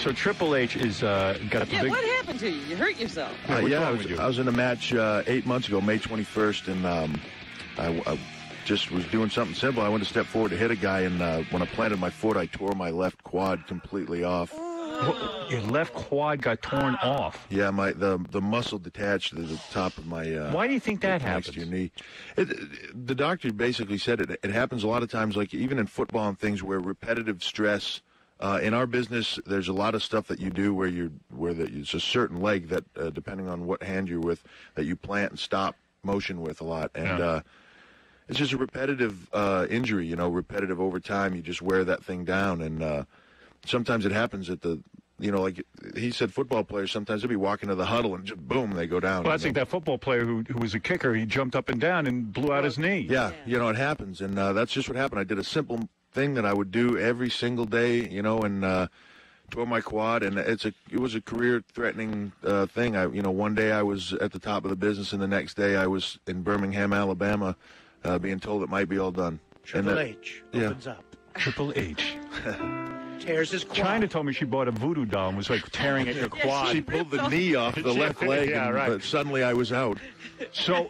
So Triple H is got a big... what happened to you? You hurt yourself. I was in a match 8 months ago, May 21st, and I just was doing something simple. I went to step forward to hit a guy, and when I planted my foot, I tore my left quad completely off. Your left quad got torn off. Yeah, the muscle detached to the top of my. Why do you think that happens? Next to your knee. The doctor basically said it happens a lot of times, like even in football and things, where repetitive stress. In our business, there's a lot of stuff that you do where it's a certain leg that, depending on what hand you're with, that you plant and stop motion with a lot, and it's just a repetitive injury. Repetitive over time. You just wear that thing down, and sometimes it happens at the. Like he said, football players, sometimes they'll be walking to the huddle and just boom, they go down. Well, I think that football player who was a kicker, he jumped up and down and blew out his knee. Yeah, it happens, and that's just what happened. I did a simple thing that I would do every single day, and tore my quad, and it was a career-threatening thing. One day I was at the top of the business, and the next day I was in Birmingham, Alabama, being told it might be all done. Triple H opens up. Triple H. Tears his quad. China told me she bought a voodoo doll and was like tearing at your quad. She pulled the knee off the left leg, but suddenly I was out. So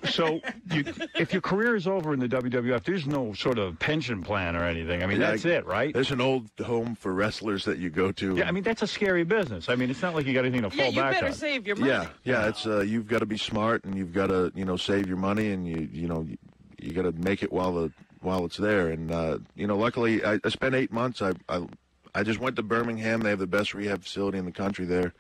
if your career is over in the WWF, there's no sort of pension plan or anything. I mean, that's it, right? There's an old home for wrestlers that you go to. Yeah, I mean, that's a scary business. I mean, it's not like you got anything to fall back on. You better save your money. Yeah, it's you've got to be smart, and you've got to save your money, and you got to make it while it's there. And luckily I spent 8 months. I just went to Birmingham. They have the best rehab facility in the country there.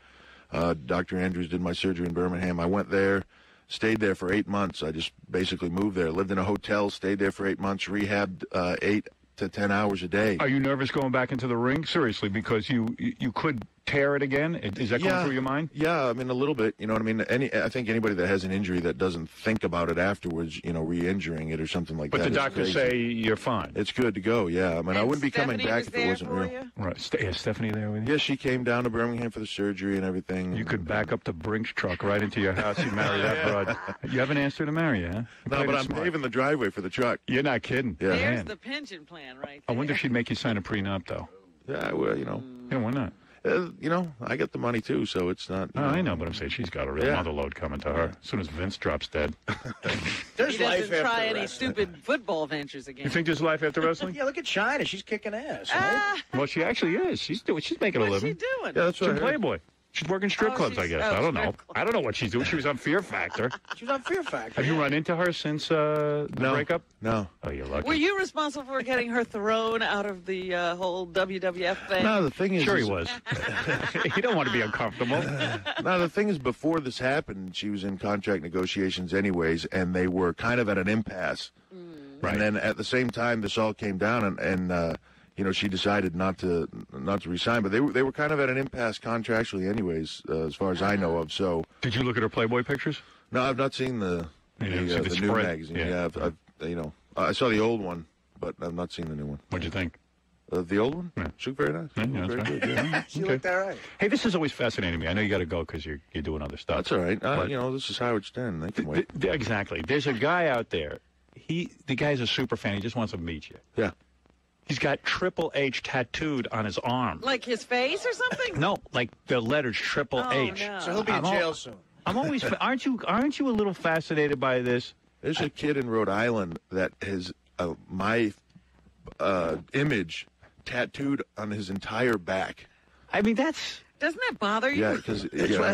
Dr. Andrews did my surgery in Birmingham. I went there, stayed there for 8 months. I just basically moved there, lived in a hotel, stayed there for 8 months, rehabbed 8 to 10 hours a day. Are you nervous going back into the ring? Seriously, because you could tear it again? Is that going through your mind? Yeah, I mean, a little bit. You know what I mean? I think anybody that has an injury that doesn't think about it afterwards, re-injuring it or something like that. But the doctors say you're fine. It's good to go, yeah. I mean, I wouldn't be coming back if it wasn't real. Right. Is Stephanie there with you? Yeah, she came down to Birmingham for the surgery and everything. You could back up the Brinks truck right into your house. You marry that broad. You haven't asked her to marry you, huh? No, but I'm paving the driveway for the truck. You're not kidding. Yeah. There's the pension plan right there. I wonder if she'd make you sign a prenup, though. Yeah, well, Yeah, why not? I get the money too, so it's not. I know, but I'm saying she's got a real mother load coming to her. As soon as Vince drops dead. There's he life doesn't after try any wrestling. stupid football ventures again. You think there's life after wrestling? Yeah, look at China. She's kicking ass. Right? Well, she actually is. She's making a living. What's she doing? Yeah, that's She's what a Playboy. She's working strip clubs, I guess. I don't know. I don't know what she's doing. She was on Fear Factor. She was on Fear Factor. Have you run into her since the breakup? No. Oh, you're lucky. Were you responsible for getting her thrown out of the whole WWF thing? No, the thing is... Sure he was. You don't want to be uncomfortable. No, the thing is, before this happened, she was in contract negotiations anyways, and they were kind of at an impasse. Right. And then at the same time, this all came down, and she decided not to resign. But they were kind of at an impasse contractually anyways, as far as I know of. So. Did you look at her Playboy pictures? No, I've not seen the new magazine. Yeah, I saw the old one, but I've not seen the new one. What'd you think? The old one? Yeah. She looked very nice. Yeah, that's very right. good, yeah. She looked all right. Hey, this is always fascinating me. I know you got to go because you're doing other stuff. That's all right. This is Howard Stern. They can wait. Exactly. There's a guy out there. The guy's a super fan. He just wants to meet you. Yeah. He's got Triple H tattooed on his arm. Like his face or something? No, like the letters Triple H. No. So he'll be in jail soon. I'm always. Aren't you a little fascinated by this? There's a kid in Rhode Island that has my image tattooed on his entire back. I mean, that's. Doesn't that bother you? Yeah, because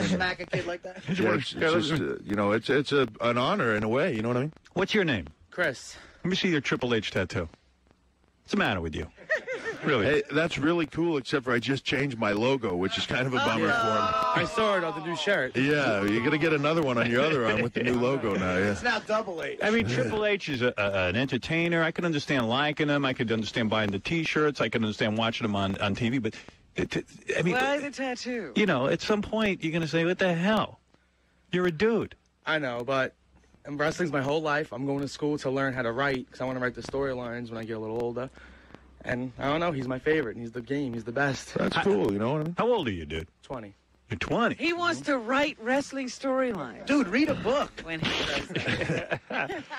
smack a kid like that. It's just it's an honor in a way. You know what I mean? What's your name? Chris. Let me see your Triple H tattoo. What's the matter with you? Really? Hey, that's really cool, except for I just changed my logo, which is kind of a bummer for him. I saw it on the new shirt. Yeah, you're going to get another one on your other arm with the new logo now, yeah. It's now Double H. I mean, Triple H is an entertainer. I could understand liking him. I could understand buying the T-shirts. I could understand watching him on TV. But, I mean... Why the tattoo? At some point, you're going to say, what the hell? You're a dude. I know, but wrestling's my whole life. I'm going to school to learn how to write because I want to write the storylines when I get a little older. And I don't know, he's my favorite. And he's the game. He's the best. That's cool, you know what I mean? How old are you, dude? 20. You're 20. He wants to write wrestling storylines. Dude, read a book. When he does that.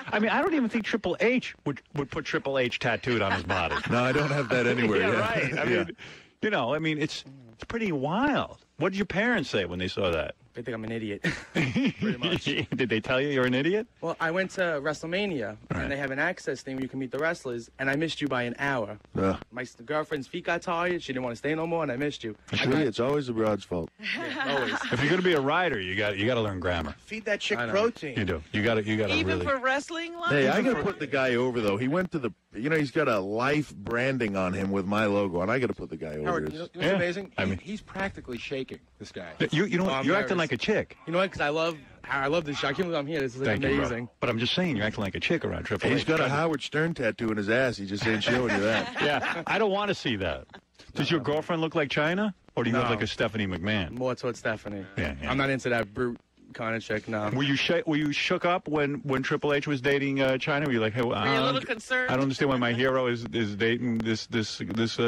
I mean, I don't even think Triple H would put Triple H tattooed on his body. No, I don't have that anywhere. Yeah, yeah. right. I mean, You know, I mean, it's pretty wild. What did your parents say when they saw that? They think I'm an idiot. Pretty much. Did they tell you you're an idiot? Well, I went to WrestleMania, and they have an access thing where you can meet the wrestlers, and I missed you by an hour. My girlfriend's feet got tired. She didn't want to stay no more, and I missed you. It's always the broad's fault. Yeah, always. If you're going to be a writer, you got to learn grammar. Feed that chick I know. protein. You do. You got to Even really. for wrestling lines? Hey, I got to put the guy over, though. He went to the, he's got a life branding on him with my logo, and I got to put the guy over. Howard, you know what's amazing? I mean, he's practically shaking, this guy. You know, I'm you're acting nervous. like a chick. You know what? Because I love this show. I can't believe I'm here. This is like Thank you, amazing. bro. But I'm just saying, you're acting like a chick around Triple He's H. got a Howard Stern tattoo in his ass. He just ain't showing you that. Yeah, I don't want to see that. Does your girlfriend look like China, or do you look No. like a Stephanie McMahon? More towards Stephanie. Yeah. I'm not into that brute kind of chick. No. Were you shook up when Triple H was dating China? Were you like, hey, Were you a little concerned? I don't understand why my hero is dating this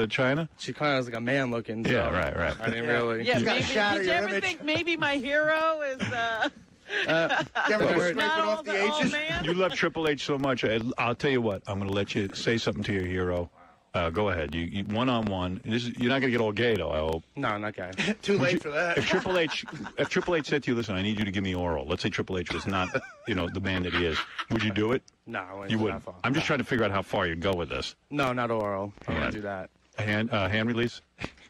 China? She kind of is like a man looking. So Yeah, right. I didn't really. Yeah, gotta maybe, shatter did you your ever image. think maybe my hero is You ever go Well, scraping not off all the the old H's? man? You love Triple H so much. I'll tell you what. I'm going to let you say something to your hero. Go ahead. You one-on-one. You're not going to get all gay, though, I hope. No, not guy. Too late for that. If Triple H said to you, listen, I need you to give me oral. Let's say Triple H was not, the man that he is. Would you do it? No, I wouldn't You go wouldn't. that far. I'm just trying to figure out how far you'd go with this. No, not oral. I All right. wouldn't do that. Hand release?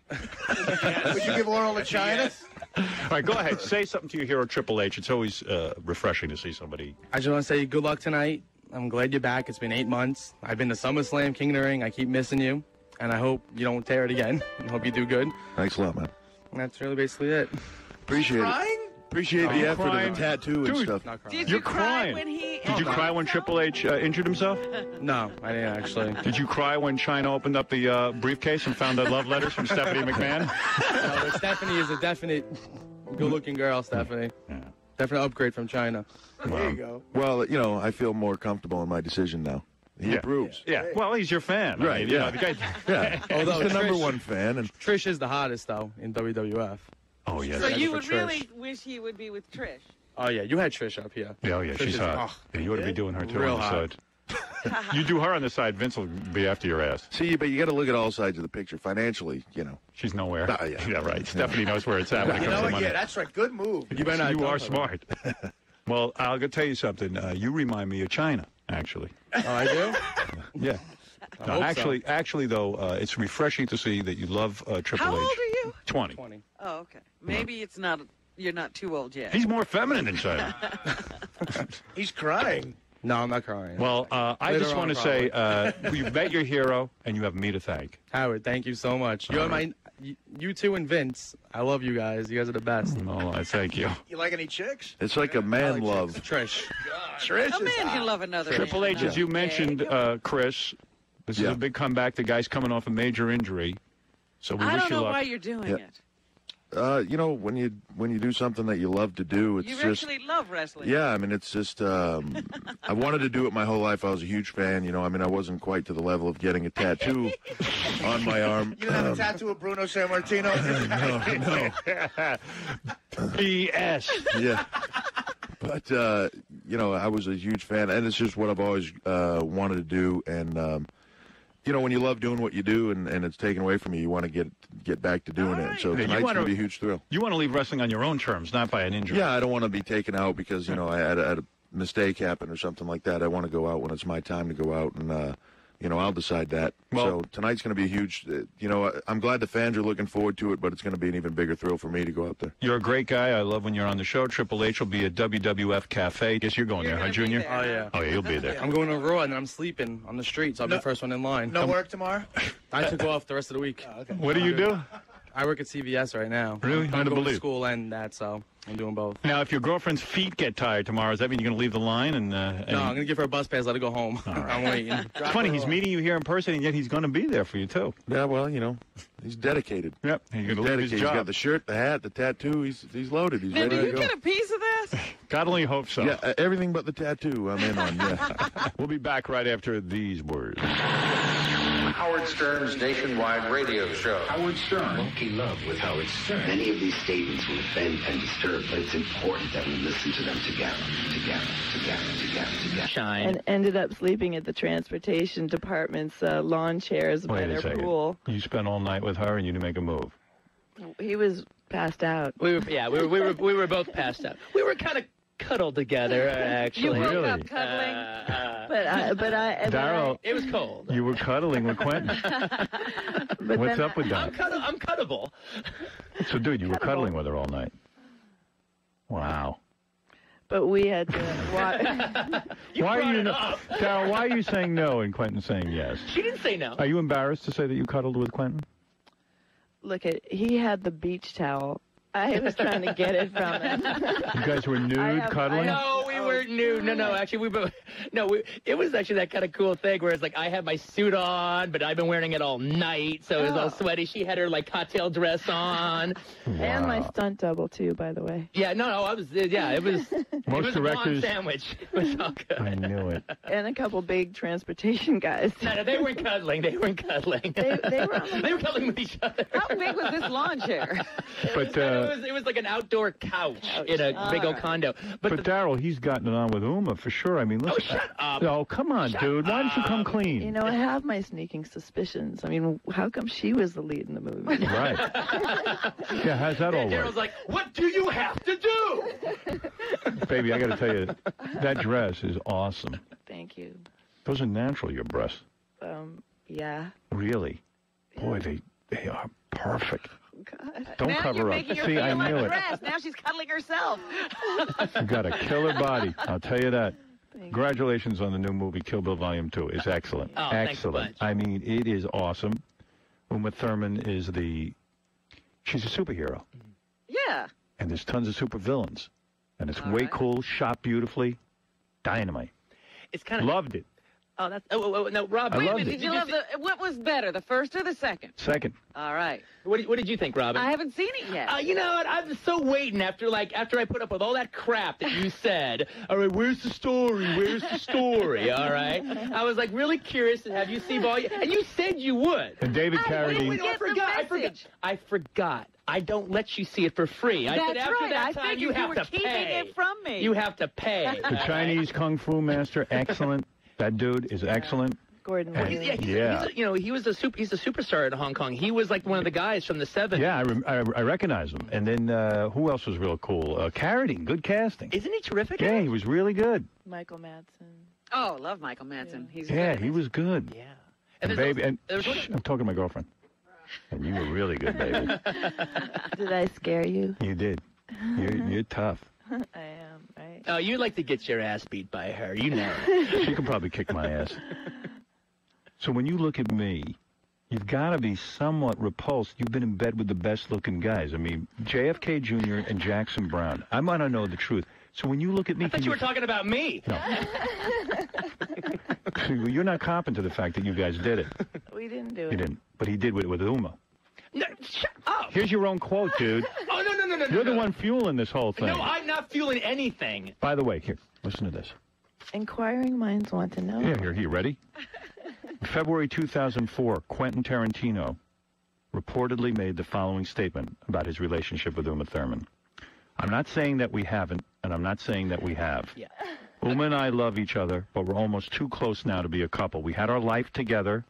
Would you give oral to China? All right, go ahead. Say something to your hero, Triple H. It's always refreshing to see somebody. I just want to say good luck tonight. I'm glad you're back. It's been 8 months. I've been to SummerSlam, King of the Ring. I keep missing you. And I hope you don't tear it again. I hope you do good. Thanks a lot, man. And that's really basically it. Appreciate it. Crying? Appreciate the effort crying. of the tattoo and Dude. stuff. Not crying. Did You're you cry crying. when he? Did you cry when Triple H injured himself? No, I didn't actually. Did you cry when China opened up the briefcase and found the love letters from Stephanie McMahon? No, but Stephanie is a definite good-looking girl, Stephanie. Yeah. Definite upgrade from China. There you go. Well, I feel more comfortable in my decision now. He approves. Yeah. Well, he's your fan. Right, You know, yeah. the guy, Yeah. Although He's the number Trish- one fan. And Trish is the hottest, though, in WWF. oh, yeah. So Yeah, you for would Trish. really wish he would be with Trish. Oh, yeah, you had Trish up here. Yeah, oh, yeah, Trish she's is- hot. oh, Yeah, you ought to be doing her, too, Real on the hot. side. You do her on the side, Vince will be after your ass. see, but you got to look at all sides of the picture. Financially, She's nowhere. Yeah. Right. Stephanie knows where it's at when it You comes know to what? money. Yeah, that's right. Good move. You better not You dump are her. smart. Well, I'll go tell you something. You remind me of China, actually. Oh, I do? Yeah. No, hope so. actually, though, it's refreshing to see that you love Triple How H. old are you? 20. 20. Oh, okay. Maybe it's not. You're not too old yet. He's more feminine than China. He's crying. No, I'm not crying. Well, I Later just want on, to say you've met your hero, and you have me to thank. Howard, thank you so much. You're you two and Vince. I love you guys. You guys are the best. Well, I thank you. You like any chicks? it's like a man love. Trish. Trish A is man hot. can love another Triple man. H, as you mentioned, Chris, this is Yeah. a big comeback. The guy's coming off a major injury, so we I wish don't you know luck. why you're doing Yeah. it. When you do something that you love to do, it's You just actually love wrestling. yeah. I mean, it's just I wanted to do it my whole life. I was a huge fan. I mean, I wasn't quite to the level of getting a tattoo on my arm. You didn't have a tattoo of Bruno Sammartino? BS. Yeah. But, I was a huge fan, and it's just what I've always wanted to do. And, when you love doing what you do and it's taken away from you, you want to get back to doing it. So Yeah, you tonight's wanna- going to be a huge thrill. You want to leave wrestling on your own terms, not by an injury. Yeah, I don't want to be taken out because, I had a mistake happen or something like that. I want to go out when it's my time to go out, and, I'll decide that. Well- so tonight's going to be a huge, I'm glad the fans are looking forward to it, but it's going to be an even bigger thrill for me to go out there. You're a great guy. I love when you're on the show. Triple H will be at WWF Cafe. Guess you're going You're there, huh, gonna be Junior? there. Oh, yeah. Oh, yeah, you'll be there. I'm going to Raw, and then I'm sleeping on the streets. I'll be No- the first one in line. No work tomorrow? I took off the rest of the week. What do you do? I work at CVS right now. Really? I'm Hard to going believe. to school and that, so I'm doing both. Now, if your girlfriend's feet get tired tomorrow, does that mean you're going to leave the line? And No, I'm going to give her a bus pass, let her go home. I'm waiting. it's funny, he's meeting you here in person, and yet he's going to be there for you, too. Yeah, well, he's dedicated. Yep, he's going to leave his Dedicated. He's got job. the shirt, the hat, the tattoo. He's loaded. He's Now, ready do to you go. get a piece of that? God only hopes so. Yeah, everything but the tattoo I'm in on, yeah. We'll be back right after these words. Howard Stern's nationwide radio show. Howard Stern. Monkey love with Howard Stern. Many of these statements will offend and disturb, but it's important that we listen to them together. Shine. And ended up sleeping at the transportation department's lawn chairs by their pool. You spent all night with her and you didn't make a move. He was passed out. We were both passed out. We were kind of cuddled together, actually. You broke up cuddling. Daryl, it was cold. You were cuddling with Quentin. What's up with that? I'm cuddable. So, dude, you were cuddling with her all night. Wow. But we had to watch. Why are you Daryl, why are you saying no and Quentin saying yes? She didn't say no. Are you embarrassed to say that you cuddled with Quentin? Look, he had the beach towel. I was trying to get it from him. You guys were nude cuddling? No, we weren't nude. No, actually, it was actually that kind of cool thing where it's like I had my suit on, but I've been wearing it all night, so it was all sweaty. She had her, like, cocktail dress on. Wow. And my stunt double, too, by the way. Yeah, no, it was a blonde sandwich. It was all good. I knew it. And a couple big transportation guys. No, they weren't cuddling. They weren't cuddling. They were cuddling with each other. How big was this lawn chair? But it was like an outdoor couch in a big old condo. But Daryl, he's gotten it on with Uma for sure. I mean, listen. Oh, shut up. Oh, come on, dude. Why don't you come clean? You know, I have my sneaking suspicions. I mean, how come she was the lead in the movie? Right. Yeah, how's that all work? Daryl's like, what do you have to do? Baby, I got to tell you, that dress is awesome. Thank you. Those are natural, your breasts. Yeah. Really? Boy, they are perfect. God. Don't now cover you're up. making her See, feel I like knew a it. dress. Now she's cuddling herself. You've got a killer body. I'll tell you that. Thank Congratulations on the new movie, Kill Bill Volume 2. It's excellent. Oh, excellent. I mean, it is awesome. Uma Thurman is she's a superhero. Yeah. And there's tons of supervillains. And it's way cool, shot beautifully. Dynamite. It's kind of loved it. Oh, that's no, Rob. I loved it. Did you love what was better, the first or the second? Second. All right. What did you think, Robin? I haven't seen it yet. You know what? I'm so waiting after I put up with all that crap that you said. All right, where's the story? Where's the story? All right. I was like really curious to have you see volume, and you said you would. And David Carradine. I forgot. I don't let you see it for free. I said after that time you have to pay. Keeping it from me. You have to pay. The Chinese Kung Fu master, excellent. That dude is excellent. Gordon. He's a superstar in Hong Kong. He was like one of the guys from the 70s. Yeah, I recognize him. And then who else was real cool? Carradine, good casting. Isn't he terrific? Yeah, he was really good. Michael Madsen. Oh, love Michael Madsen. Yeah. He was good. Yeah. And baby, I'm talking to my girlfriend. And you were really good, baby. Did I scare you? You did. You're tough. I am, right? Oh, you like to get your ass beat by her. You know. She can probably kick my ass. So when you look at me, you've got to be somewhat repulsed. You've been in bed with the best-looking guys. I mean, JFK Jr. and Jackson Brown. I want to know the truth. So when you look at me... I thought you were talking about me. No. You're not copping to the fact that you guys did it. We didn't do it. You didn't. But he did with Uma. No, shut up. Here's your own quote, dude. Oh, no. You're the one fueling this whole thing. No, I'm not fueling anything. By the way, here, listen to this. Inquiring minds want to know. Yeah, here, ready? February 2004, Quentin Tarantino reportedly made the following statement about his relationship with Uma Thurman. I'm not saying that we haven't, and I'm not saying that we have. Yeah. Uma and I love each other, but we're almost too close now to be a couple. We had our life together.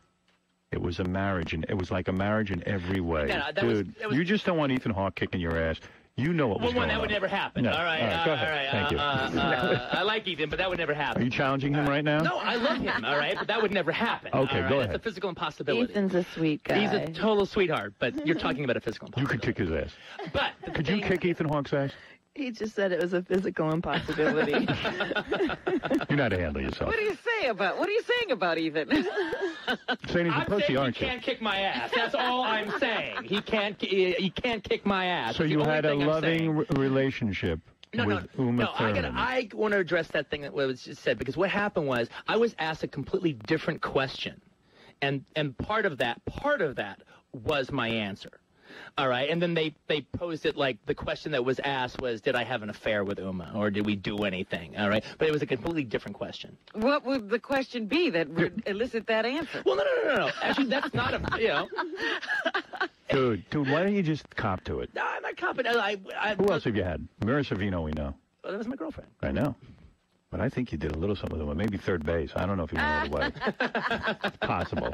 It was a marriage, and it was like a marriage in every way. Dude, you just don't want Ethan Hawke kicking your ass. You know what was going on. That would never happen. No. All right. Go ahead. Thank you. I like Ethan, but that would never happen. Are you challenging him right now? No, I love him, all right? But that would never happen. Okay, go ahead. It's a physical impossibility. Ethan's a sweet guy. He's a total sweethart, but you're talking about a physical impossibility. You could kick his ass. But could you kick Ethan Hawke's ass? He just said it was a physical impossibility. You know how to handle yourself. What are you saying about Ethan? Saying he's a pussy, aren't you? He can't kick my ass. That's all I'm saying. He can't kick my ass. So you had a loving relationship with Uma Thurman. I want to address that thing that was just said, because what happened was I was asked a completely different question, and part of that was my answer. All right, and then they posed it like the question that was asked was, did I have an affair with Uma, or did we do anything? All right, but it was a completely different question. What would the question be that would elicit that answer? Well, no. Actually, that's not a, Dude, why don't you just cop to it? No, I'm not copping. Who else have you had? Mira Sorvino, we know. Well, that was my girlfriend. I know. But I think you did a little something with him. Maybe third base. I don't know if you went all the way. It's possible.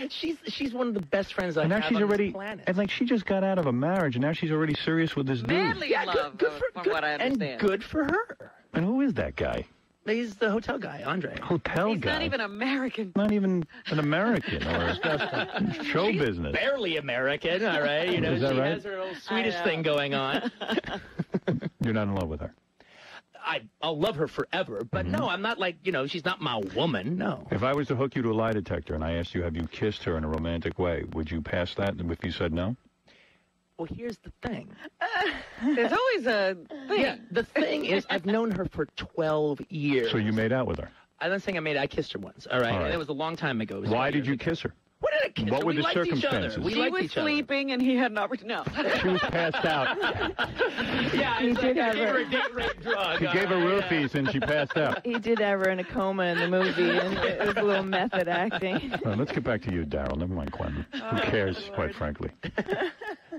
She's one of the best friends I And now have she's on already, this planet. and like she just got out of a marriage, and now she's already serious with this dude. Madly in love, from what I understand. And good for her. And who is that guy? He's the hotel guy, Andre. Hotel He's guy. not even American. Not even an American or show She's business. Barely American, all right? You know, Is that she right? has her old Swedish thing going on. You're not in love with her. I'll love her forever, but no, I'm not like, she's not my woman, no. If I was to hook you to a lie detector and I asked you, have you kissed her in a romantic way, would you pass that if you said no? Well, here's the thing. There's always a thing. Yeah, the thing is, I've known her for 12 years. So you made out with her? I'm not saying I kissed her once, all right? All right. And it was a long time ago. Why did you kiss her? What did I kiss her? What were the liked each circumstances? other. We She liked was each other. sleeping and he had an opportunity. No. She was passed out. Yeah, He did I have gave her- her a date rape drug. He gave her roofies and she passed out. He did have her in a coma in the movie, and it was a little method acting. All right, let's get back to you, Daryl. Never mind Quentin. Who cares, quite frankly?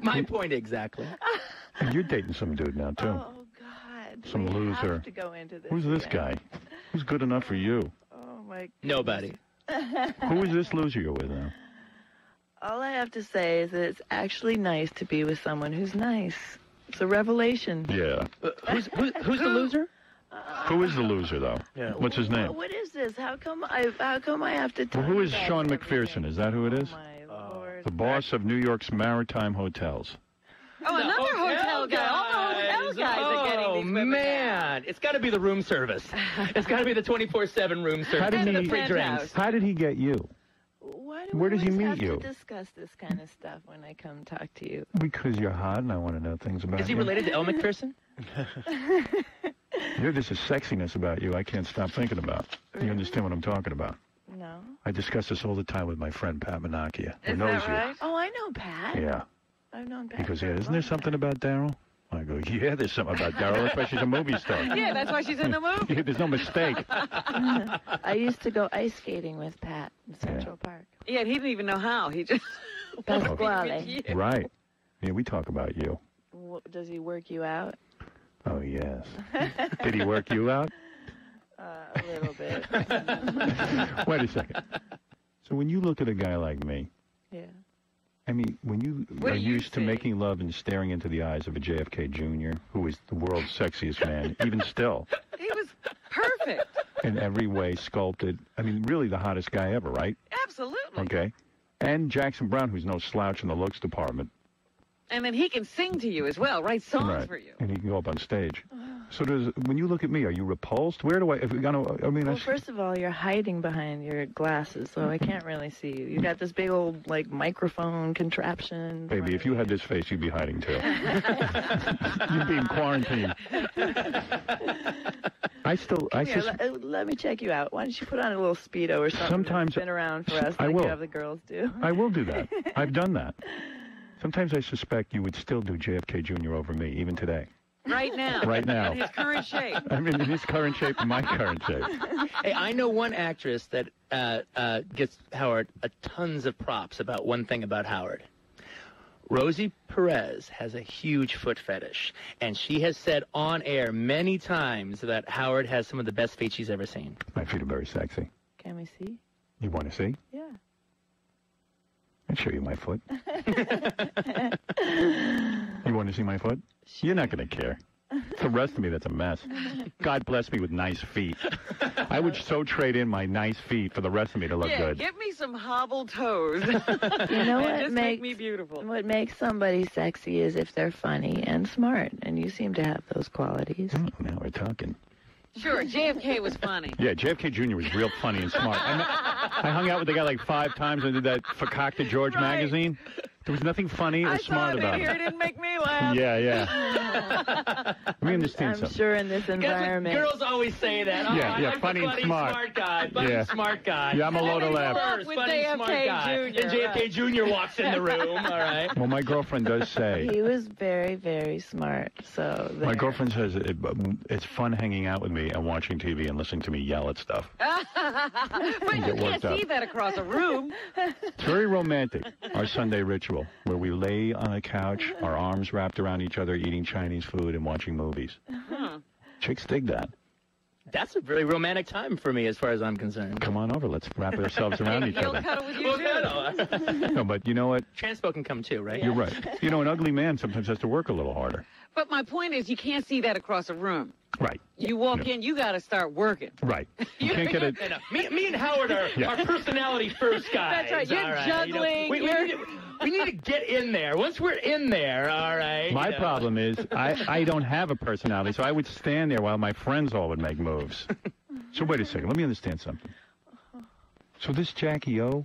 My point exactly. And you're dating some dude now, too. Oh, God. Some we loser. have to go into this Who's this again. guy? Who's good enough for you? Oh, my God. Nobody. Who is this loser you're with now? All I have to say is that it's actually nice to be with someone who's nice. It's a revelation. Yeah. Who's the loser? Who is the loser, though? Yeah. What's his name? What is this? How come I have to tell Well, who you is guys Sean everything? McPherson? Is that who it is? Oh, my Lord. The boss of New York's maritime hotels. Oh, another hotel guy. All the hotel guys are getting these women man. It's got to be the room service. It's got to be the 24/7 room service. How did and he- the free drinks. How did he get you? Why do Where we does he always meet have you? to discuss this kind of stuff when I come talk to you? Because you're hot and I want to know things about you. Is he related to Elle McPherson? There's a sexiness about you I can't stop thinking about. You understand what I'm talking about? No. I discuss this all the time with my friend Pat Menachia, who Is knows that right? Oh, I know Pat. you. Yeah. I've known Pat. He goes, for yeah, a isn't there long something about Daryl? I go, yeah, there's something about Daryl. That's why she's a movie star. Yeah, that's why she's in the movie. There's no mistake. time. I used to go ice skating with Pat in Central Park. Yeah, he didn't even know how. He just... Pasquale. Right. Yeah, we talk about you. Does he work you out? Oh, yes. Did he work you out? A little bit. Wait a second. So when you look at a guy like me, Yeah. I mean, when you What are do you used to see? making love and staring into the eyes of a JFK Jr., who is the world's sexiest man, even still, He was perfect. in every way sculpted. I mean, really the hottest guy ever, right? Absolutely. Okay. And Jackson Brown, who's no slouch in the looks department. And then he can sing to you as well, write songs Right. for you. And he can go up on stage. So when you look at me, are you repulsed? Where do I, if, I mean, Well, first of all, you're hiding behind your glasses, so I can't really see you. You got this big old, microphone contraption. baby, if you had this face, you'd be hiding too. You'd be in quarantine. Let me check you out. Why don't you put on a little Speedo or something? Sometimes- spin around for us I like will. you have the girls do. I will do that. I've done that. Sometimes I suspect you would still do JFK Jr. over me, even today. Right now. Right now. In his current shape. I mean, in his current shape and my current shape. Hey, I know one actress that gets Howard tons of props about one thing about Howard. Rosie Perez has a huge foot fetish, and she has said on air many times that Howard has some of the best feet she's ever seen. My feet are very sexy. Can we see? You want to see? Yeah. I'll show you my foot. You want to see my foot? You're not going to care. It's the rest of me that's a mess. God bless me with nice feet. I would so trade in my nice feet for the rest of me to look Yeah, good. give me some hobbled toes. You know And what just make makes me beautiful. What makes somebody sexy is if they're funny and smart, and you seem to have those qualities. Oh, now we're talking. Sure, JFK was funny. Yeah, JFK Jr. was real funny and smart. I hung out with the guy like 5 times and did that Fakakta George magazine. There was nothing funny or smart about it. It didn't make me laugh. Yeah. We understand I'm something. sure in this environment. Girls always say that. Oh, Yeah, I like funny the and smart. guy. Funny, smart guy. Yeah, I'm a load of laughs. First, funny, smart guy. And JFK Jr. walks in the room, all right? Well, my girlfriend does say. He was very, very smart, so... There. My girlfriend says it's fun hanging out with me and watching TV and listening to me yell at stuff. But you can't see that across a room. It's very romantic, our Sunday ritual, where we lay on a couch, our arms wrapped around each other, eating Chinese food and watching movies. Chicks dig that. That's a very romantic time for me as far as I'm concerned. Come on over. Let's wrap ourselves around each other. Cuddle with you too. No, but you know what? Transpo can come too, right? You're right. You know, an ugly man sometimes has to work a little harder. But my point is, you can't see that across a room. Right. You walk in, you got to start working. Right. You can't get it. Me and Howard are personality first guys. That's right. You're juggling. We need to get in there. Once we're in there, all right. My problem is I don't have a personality, so I would stand there while my friends all would make moves. So wait a second. Let me understand something. So this Jackie O,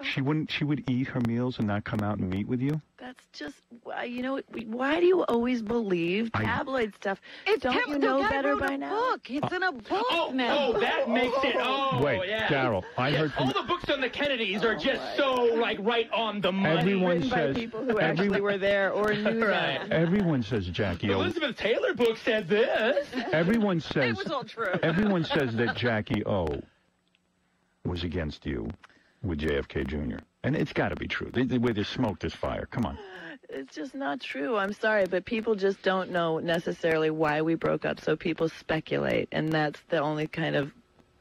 she would eat her meals and not come out and meet with you? That's just, you know, why do you always believe tabloid stuff? Don't you know better by now? Book. It's in a book now. Oh, that makes it. Oh, wait, yeah. Daryl, I heard from all the books on the Kennedys are just so right on the money. Everyone written says by people who actually were there or knew right. Everyone says Jackie O. Elizabeth Taylor book said this. Everyone says it was all true. Everyone says that Jackie O was against you with JFK Jr. And it's got to be true. The way there's smoke, there's fire. Come on. It's just not true. I'm sorry, but people just don't know necessarily why we broke up, so people speculate, and that's the only kind of,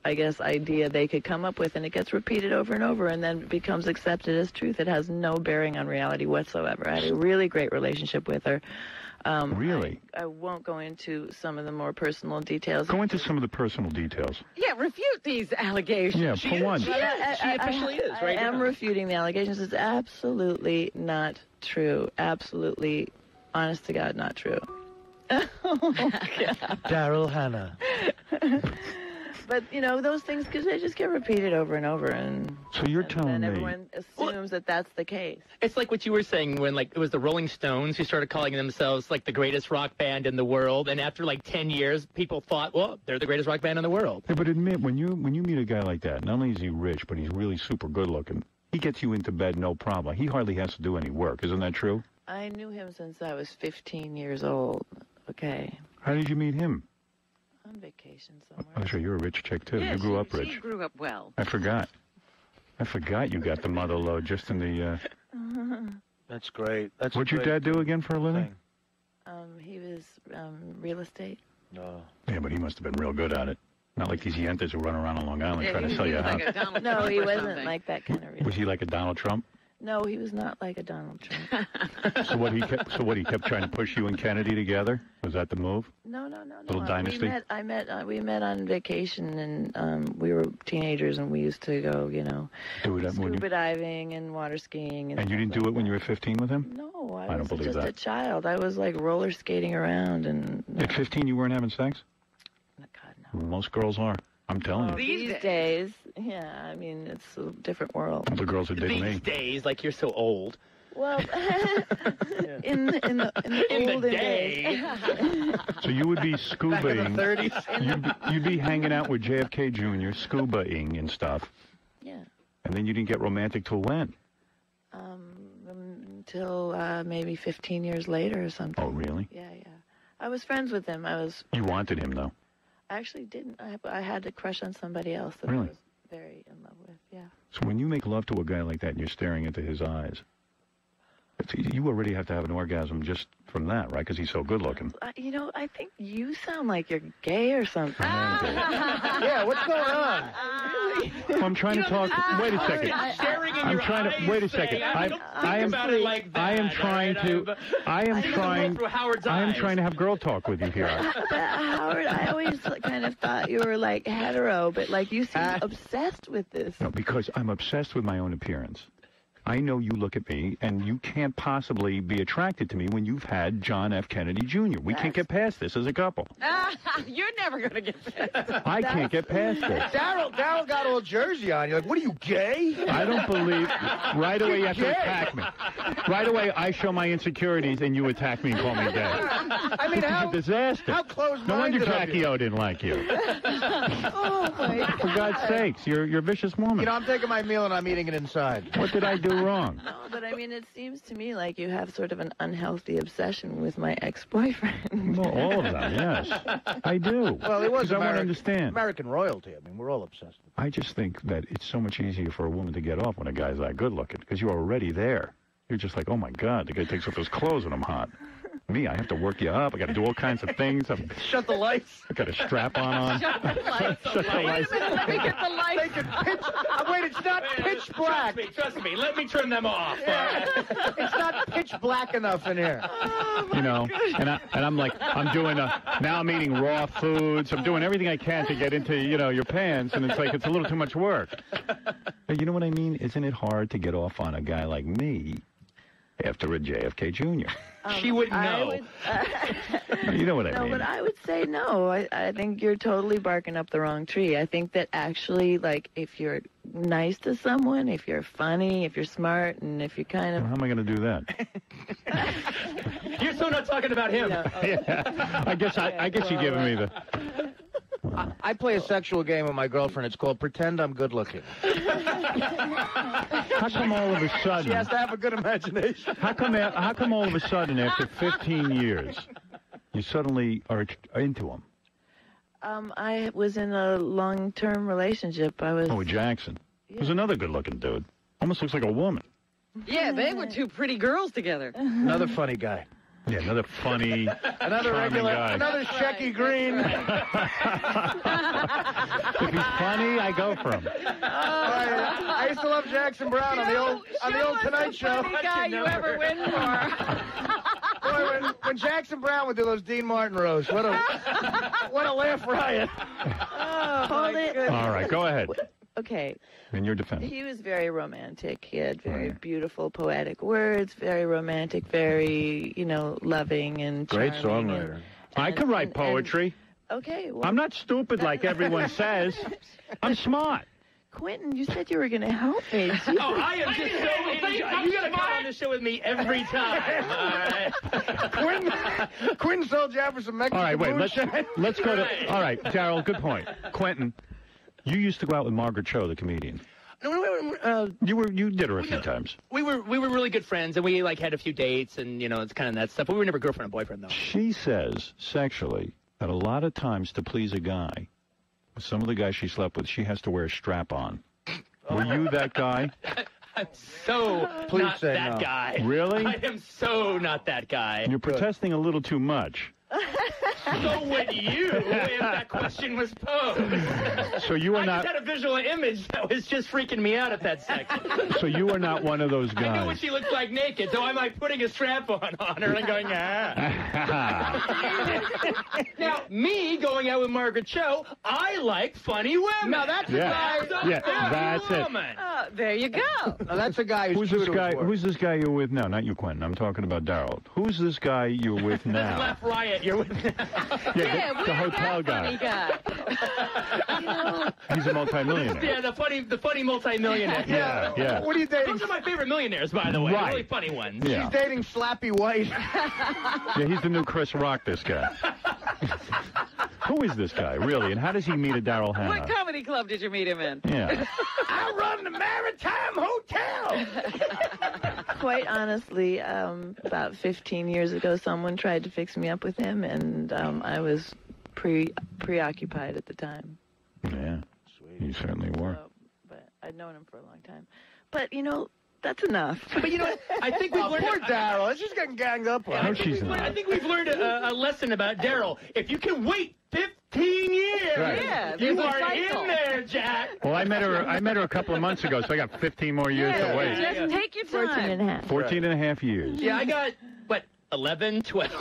I guess, idea they could come up with, and it gets repeated over and over, and then becomes accepted as truth. It has no bearing on reality whatsoever. I had a really great relationship with her. Really? I won't go into some of the more personal details. Go into some of the personal details. Yeah, refute these allegations. Yeah, for one. She officially is, right? I am refuting the allegations. It's absolutely not true. Absolutely, honest to God, not true. Oh, God. Daryl Hannah. But, you know, those things, because they just get repeated over and over. So you're telling me... everyone assumes that that's the case. It's like what you were saying when, like, it was the Rolling Stones who started calling themselves, like, the greatest rock band in the world. And after, like, 10 years, people thought, well, they're the greatest rock band in the world. Yeah, but admit, when you meet a guy like that, not only is he rich, but he's really super good looking, he gets you into bed no problem. He hardly has to do any work. Isn't that true? I knew him since I was 15 years old. Okay. How did you meet him? On vacation somewhere. Oh, sure, you're a rich chick, too. Yeah, you grew up rich. She grew up well. I forgot you got the mother load just in the... That's great. What'd your dad do again for a living? He was real estate. No. Yeah, but he must have been real good at it. Not like these yentas who run around on Long Island trying to sell you a house. Like no, he wasn't like that kind of real. Was he like a Donald Trump? No, he was not like a Donald Trump. So what he kept trying to push you and Kennedy together? Was that the move? No. Little dynasty? We met on vacation, and we were teenagers, and we used to go, you know, scuba diving and water skiing. And you didn't do it when you were 15 with him? No, I don't believe just that. a child. I was like roller skating around, and At 15, you weren't having sex? God, no. Most girls are. I'm telling you. These days, yeah, I mean, it's a different world. The girls are digging me. These days, like you're so old. Well, in the olden days. So you would be scubaing. You'd be hanging out with JFK Jr., scubaing and stuff. Yeah. And then you didn't get romantic till when? Until maybe 15 years later or something. Oh, really? Yeah. I was friends with him. You wanted him, though? I actually didn't. I had a crush on somebody else that Really? I was very in love with, yeah. So when you make love to a guy like that and you're staring into his eyes, you already have to have an orgasm just from that, right? Because he's so good looking. You know, I think you sound like you're gay or something. Yeah, what's going on? Well, I'm trying to talk. Wait a second. I'm trying to. Wait a second. I am trying to have girl talk with you here. Howard, I always kind of thought you were like hetero, but like you seem obsessed with this. No, because I'm obsessed with my own appearance. I know you look at me, and you can't possibly be attracted to me when you've had John F. Kennedy Jr. We can't get past this as a couple. You're never going to get past I can't get past this. Daryl got all Jersey on. You're like, what are you, gay? I don't believe. Right away, you have to Gay. attack me. Right away, I show my insecurities, and you attack me and call me gay. I mean, This is a disaster. how close-minded No wonder of Jackie you. O didn't like you. Oh, my God. For God's sakes, you're a vicious woman. You know, I'm taking my meal and I'm eating it inside. What did I do wrong? No, but I mean, it seems to me like you have sort of an unhealthy obsession with my ex-boyfriend. Well, all of them, yes. I do. Well, it was Because I want to understand. American royalty. I mean, we're all obsessed with I just think that it's so much easier for a woman to get off when a guy's that good looking, because you're already there. You're just like, oh my God, the guy takes off his clothes when I'm hot. Me, I have to work you up. I got to do all kinds of things. Shut the lights. I got a strap on. Shut the lights. Shut the lights. Wait a minute, let me get the lights. Wait, it's not pitch black. Trust me. Let me turn them off. It's not pitch black enough in here. You know, and I'm like, I'm doing now I'm eating raw foods. I'm doing everything I can to get into, your pants, and it's like it's a little too much work. But you know what I mean? Isn't it hard to get off on a guy like me after a JFK Jr.? She wouldn't know. You know what I No, mean? but I would say no. I think you're totally barking up the wrong tree. I think that actually, like, if you're nice to someone, if you're funny, if you're smart, and if you kind of... How am I going to do that? You're so not talking about him. Yeah. I guess you're giving me the... I play a sexual game with my girlfriend. It's called Pretend I'm Good Looking. How come all of a sudden... She has to have a good imagination. How come all of a sudden, after 15 years, you suddenly are into him? I was in a long-term relationship. I was... Oh, with Jackson. Yeah. Who's another good-looking dude. Almost looks like a woman. Yeah, they were two pretty girls together. Another funny guy. Yeah, another funny, another regular, guy. another Shecky Green. If he's funny, I go for him. I used to love Jackson Brown on the old Tonight Show. Funny guy you ever win for. Boy, when Jackson Brown would do those Dean Martin roasts, what a laugh riot. Hold it. All right, go ahead. Okay. In your defense. He was very romantic. He had very beautiful, poetic words, very romantic, very, loving and charming. Great songwriter. I can write poetry. Okay. Well, I'm not stupid like everyone says. I'm smart. Quentin, you said you were going to help me. Oh, I am just so... You got to come on the show with me every time. Quentin sold you out for some Mexican All right, wait. moonshine. Let's go to... All right, Daryl, good point. Quentin, you used to go out with Margaret Cho, the comedian. You did her a few times. We were really good friends, and we had a few dates, and it's kind of that stuff. But we were never girlfriend and boyfriend, though. She says sexually that a lot of times to please a guy, some of the guys she slept with, she has to wear a strap on. Were you that guy? I'm so not that no. guy. Really? I am so not that guy. You're protesting a little too much. So would you if that question was posed. So you are not... I just had a visual image that was just freaking me out at that second. So you are not one of those guys. I know what she looks like naked, so I'm putting a strap on her and going, Now, me going out with Margaret Cho, I like funny women. Now, that's a guy... that's it. There you go. Now, that's a guy who's this guy? Who's this guy you're with now? Not you, Quentin. I'm talking about Daryl. Who's this guy you're with now? Left Riot you're with now. The hotel guy. He's a multimillionaire. Yeah, the funny multimillionaire. Yeah. What are you dating? Those are my favorite millionaires, by the way. Right. Really funny ones. Yeah. She's dating Slappy White. Yeah, he's the new Chris Rock, this guy. Who is this guy, really? And how does he meet a Daryl Hannah? What comedy club did you meet him in? Yeah. I run the Maritime Hotel. Quite honestly, about 15 years ago, someone tried to fix me up with him, and I was preoccupied at the time. Yeah. Sweet. You certainly were. But I'd known him for a long time. But, that's enough. But you know what? I think we've learned... Poor Daryl. She's getting ganged up on. I think we've learned a lesson about Daryl. If you can wait 15 years, right. You are in there, Jack. Well, I met her a couple of months ago, so I got 15 more years to wait. Just take your time. 14 and a half. 14 and a half years. Yeah, I got, 11, 12. So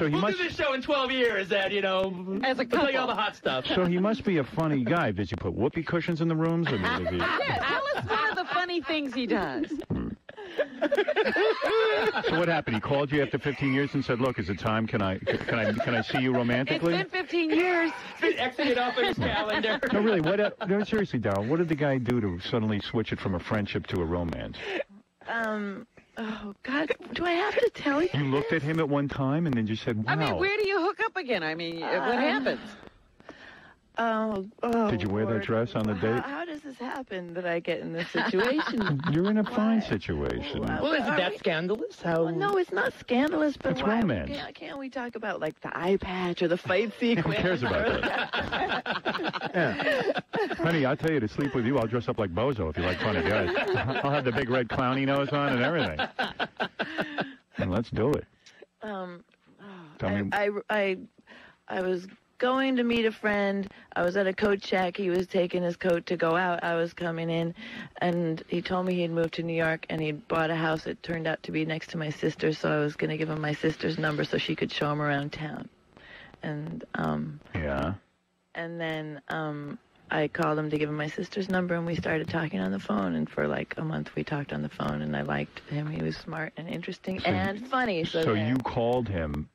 he we'll must do this show in 12 years, Ed, as a couple. Tell you all the hot stuff. So he must be a funny guy. Did you put whoopee cushions in the rooms? Or Tell us one of the funny things he does. So what happened? He called you after 15 years and said, "Look, is it time? Can I see you romantically?" It's been 15 years. He's exited off of his calendar. No, really. No, seriously, Daryl. What did the guy do to suddenly switch it from a friendship to a romance? Oh, God, do I have to tell you? You looked at him at one time and then just said, "Wow." I mean, where do you hook up again? I mean, what happens? Oh, did you wear that dress on the date? How does this happen that I get in this situation? You're in a fine situation. Well, is that scandalous? How? Well, no, it's not scandalous, but It's why romance. can't we talk about, like, the eye patch or the fight sequence? Who cares about that? Yeah. Honey, I'll tell you, to sleep with you, I'll dress up like Bozo if you like funny guys. I'll have the big red clowny nose on and everything. And let's do it. Tell me. I was going to meet a friend. I was at a coat check. He was taking his coat to go out. I was coming in, and he told me he'd moved to New York, and he'd bought a house. It turned out to be next to my sister, so I was going to give him my sister's number so she could show him around town. And yeah. And then I called him to give him my sister's number, and we started talking on the phone. And for like a month, we talked on the phone, and I liked him. He was smart and interesting and funny. So you called him,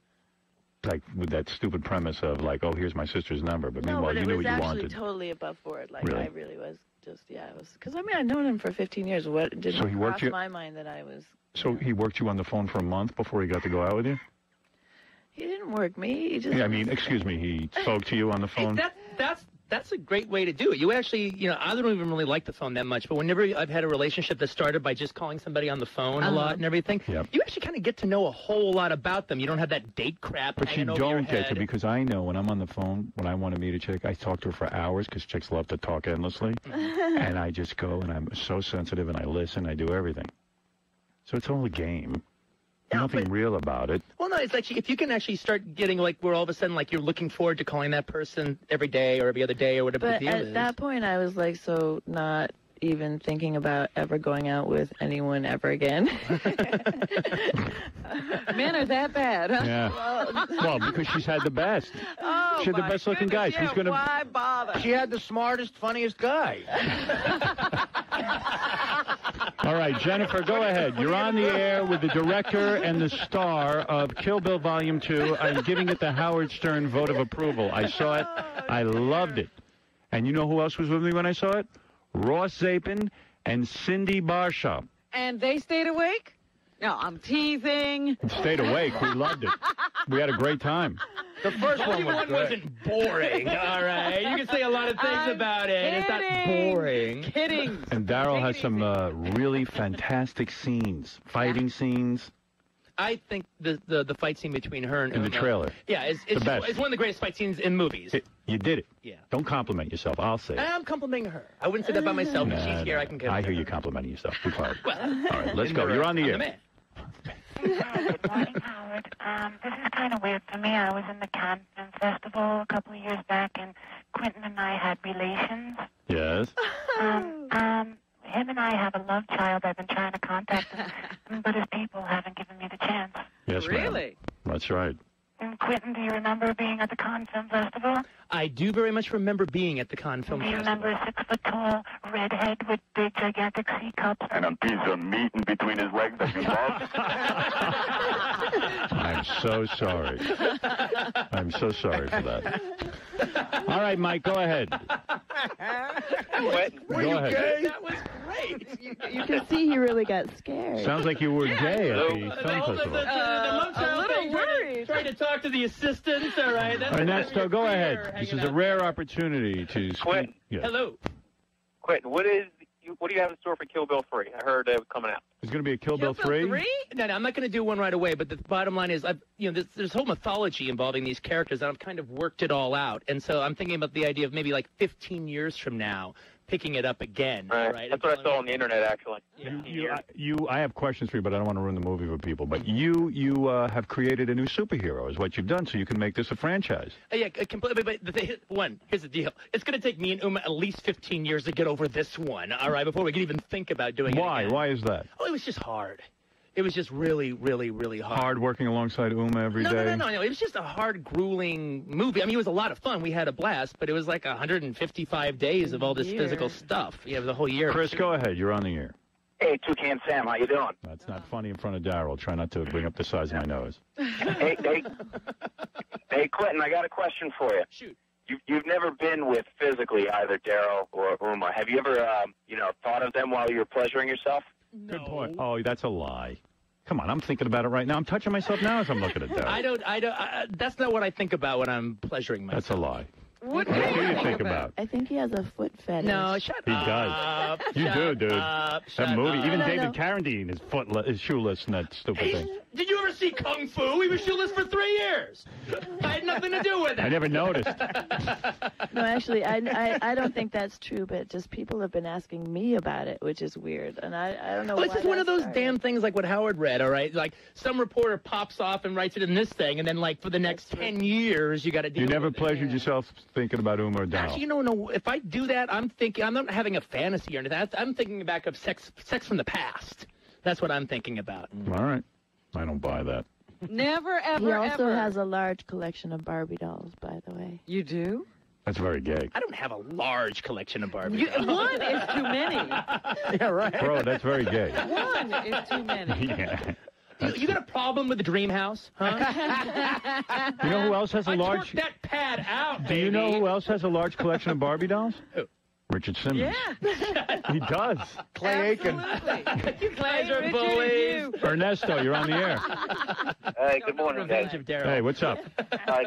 like, with that stupid premise of, like, oh, here's my sister's number, but meanwhile, you knew what you wanted. No, but it was actually totally above board. Like, Really? I really was just, it was, because, I mean, I'd known him for 15 years. What didn't cross my mind that I was... So he worked you on the phone for a month before he got to go out with you? He didn't work me. He just... Yeah, I mean, excuse me, he spoke to you on the phone? Hey, that's a great way to do it. You actually, I don't even really like the phone that much, but whenever I've had a relationship that started by just calling somebody on the phone a lot and everything, you actually kind of get to know a whole lot about them. You don't have that date crap But you hanging over your don't get head. to, because I know when I'm on the phone, when I want to meet a chick, I talk to her for hours, because chicks love to talk endlessly, and I just go, and I'm so sensitive, and I listen, I do everything. So it's all a game. Nothing real about it. Well, no, it's like if you can actually start getting, like, where all of a sudden, like, you're looking forward to calling that person every day or every other day or whatever the But deal is. at that point, I was, like, so not even thinking about ever going out with anyone ever again. Men are that bad, huh? Yeah. Well, because she's had the best. Oh, She had the best looking guys. Who's gonna? Why bother? She had the smartest, funniest guy. All right, Jennifer, go ahead. You're on the air with the director and the star of Kill Bill Volume 2. I'm giving it the Howard Stern vote of approval. I saw it. I loved it. And you know who else was with me when I saw it? Ross Zapin and Cindy Barshop. And they stayed awake? No, I'm teasing. Stayed awake. We loved it. We had a great time. The first one was good. wasn't boring, all right? You can say a lot of things about it. It's not boring. Kidding. And Daryl has some really fantastic scenes, fighting scenes. I think the fight scene between her and In the trailer. Yeah, it's The best. It's one of the greatest fight scenes in movies. You did it. Yeah. Don't compliment yourself. I'll say it. I'm complimenting her. I wouldn't say that about myself. If she's here, I can give I it. hear you complimenting yourself. Be quiet. Well, all right, let's go. You're on the I'm air. the man. Good morning, Howard. This is kind of weird for me. I was in the Cannes Film Festival a couple of years back, and Quentin and I had relations. Yes. Him and I have a love child. I've been trying to contact him, but his people haven't given me the chance. Yes, ma'am. Really? That's right. And Quentin, do you remember being at the Cannes Film Festival? I do very much remember being at the Cannes Film Do you Festival. remember a 6-foot-tall redhead with big, gigantic C cups? And a piece of meat in between his legs that you love? I'm so sorry. I'm so sorry for that. All right, Mike, go ahead. What? Go ahead. That was great. You can see he really got scared. Sounds like you were gay at the film festival. The love child thing, trying to talk to the assistants, all right? That's Ernesto, go ahead. This is a rare opportunity to speak. Quentin. Yes. Hello. Quentin, what do you have in store for Kill Bill 3? I heard it was coming out. There's going to be a Kill Bill 3? No, I'm not going to do one right away. But the bottom line is, there's whole mythology involving these characters, and I've kind of worked it all out. And so I'm thinking about the idea of maybe like 15 years from now, picking it up again. Right? That's what I saw on the internet, actually. I have questions for you, but I don't want to ruin the movie for people. But you have created a new superhero, is what you've done, so you can make this a franchise. Yeah, completely. But here's the deal. It's going to take me and Uma at least 15 years to get over this one, all right, before we can even think about doing it again. Why is that? Oh, it was just hard. It was just really, really, really hard. Hard working alongside Uma every day. No. It was just a hard, grueling movie. I mean, it was a lot of fun. We had a blast, but it was like 155 days of all this physical stuff. Yeah, it was a whole year. Chris, go ahead. You're on the air. Hey, Toucan Sam, how you doing? That's not funny in front of Daryl. Try not to bring up the size of my nose. Hey, Quentin, I got a question for you. Shoot. You've never been with physically either Daryl or Uma. Have you ever, thought of them while you were pleasuring yourself? No. Good point. Oh, that's a lie. Come on, I'm thinking about it right now. I'm touching myself now as I'm looking at Daryl. I don't. That's not what I think about when I'm pleasuring myself. That's a lie. What do you think about? I think he has a foot fetish. No, shut He up. does. You do, dude. Up, that movie. up. Even No. David Carradine is shoeless and that stupid thing. Did you ever see Kung Fu? He was shoeless for 3 years. I had nothing to do with it. I never noticed. No, actually, I don't think that's true, but just people have been asking me about it, which is weird. And I don't know Well, why it's just one of those started. damn things like what Howard read, all right? Like, some reporter pops off and writes it in this thing, and then, like, for the next 10 years, you got to deal You with never it. pleasured yourself thinking about Uma or Daryl. Actually, no. If I do that, I'm not having a fantasy or anything. I'm thinking back of sex from the past. That's what I'm thinking about. All right. I don't buy that. Never, ever, He also ever. has a large collection of Barbie dolls, by the way. You do? That's very gay. I don't have a large collection of Barbie dolls. One is too many. Yeah, right. Bro, that's very gay. One is too many. Yeah. You got a problem with the dream house, huh? You know who else has a I large... took that pad out, Do you know who else has a large collection of Barbie dolls? Who? Richard Simmons. Yeah. He does. Clay Aiken. You guys are bullies. Ernesto, you're on the air. Hey, good morning, Revenge guys. of Daryl. Hey, what's up?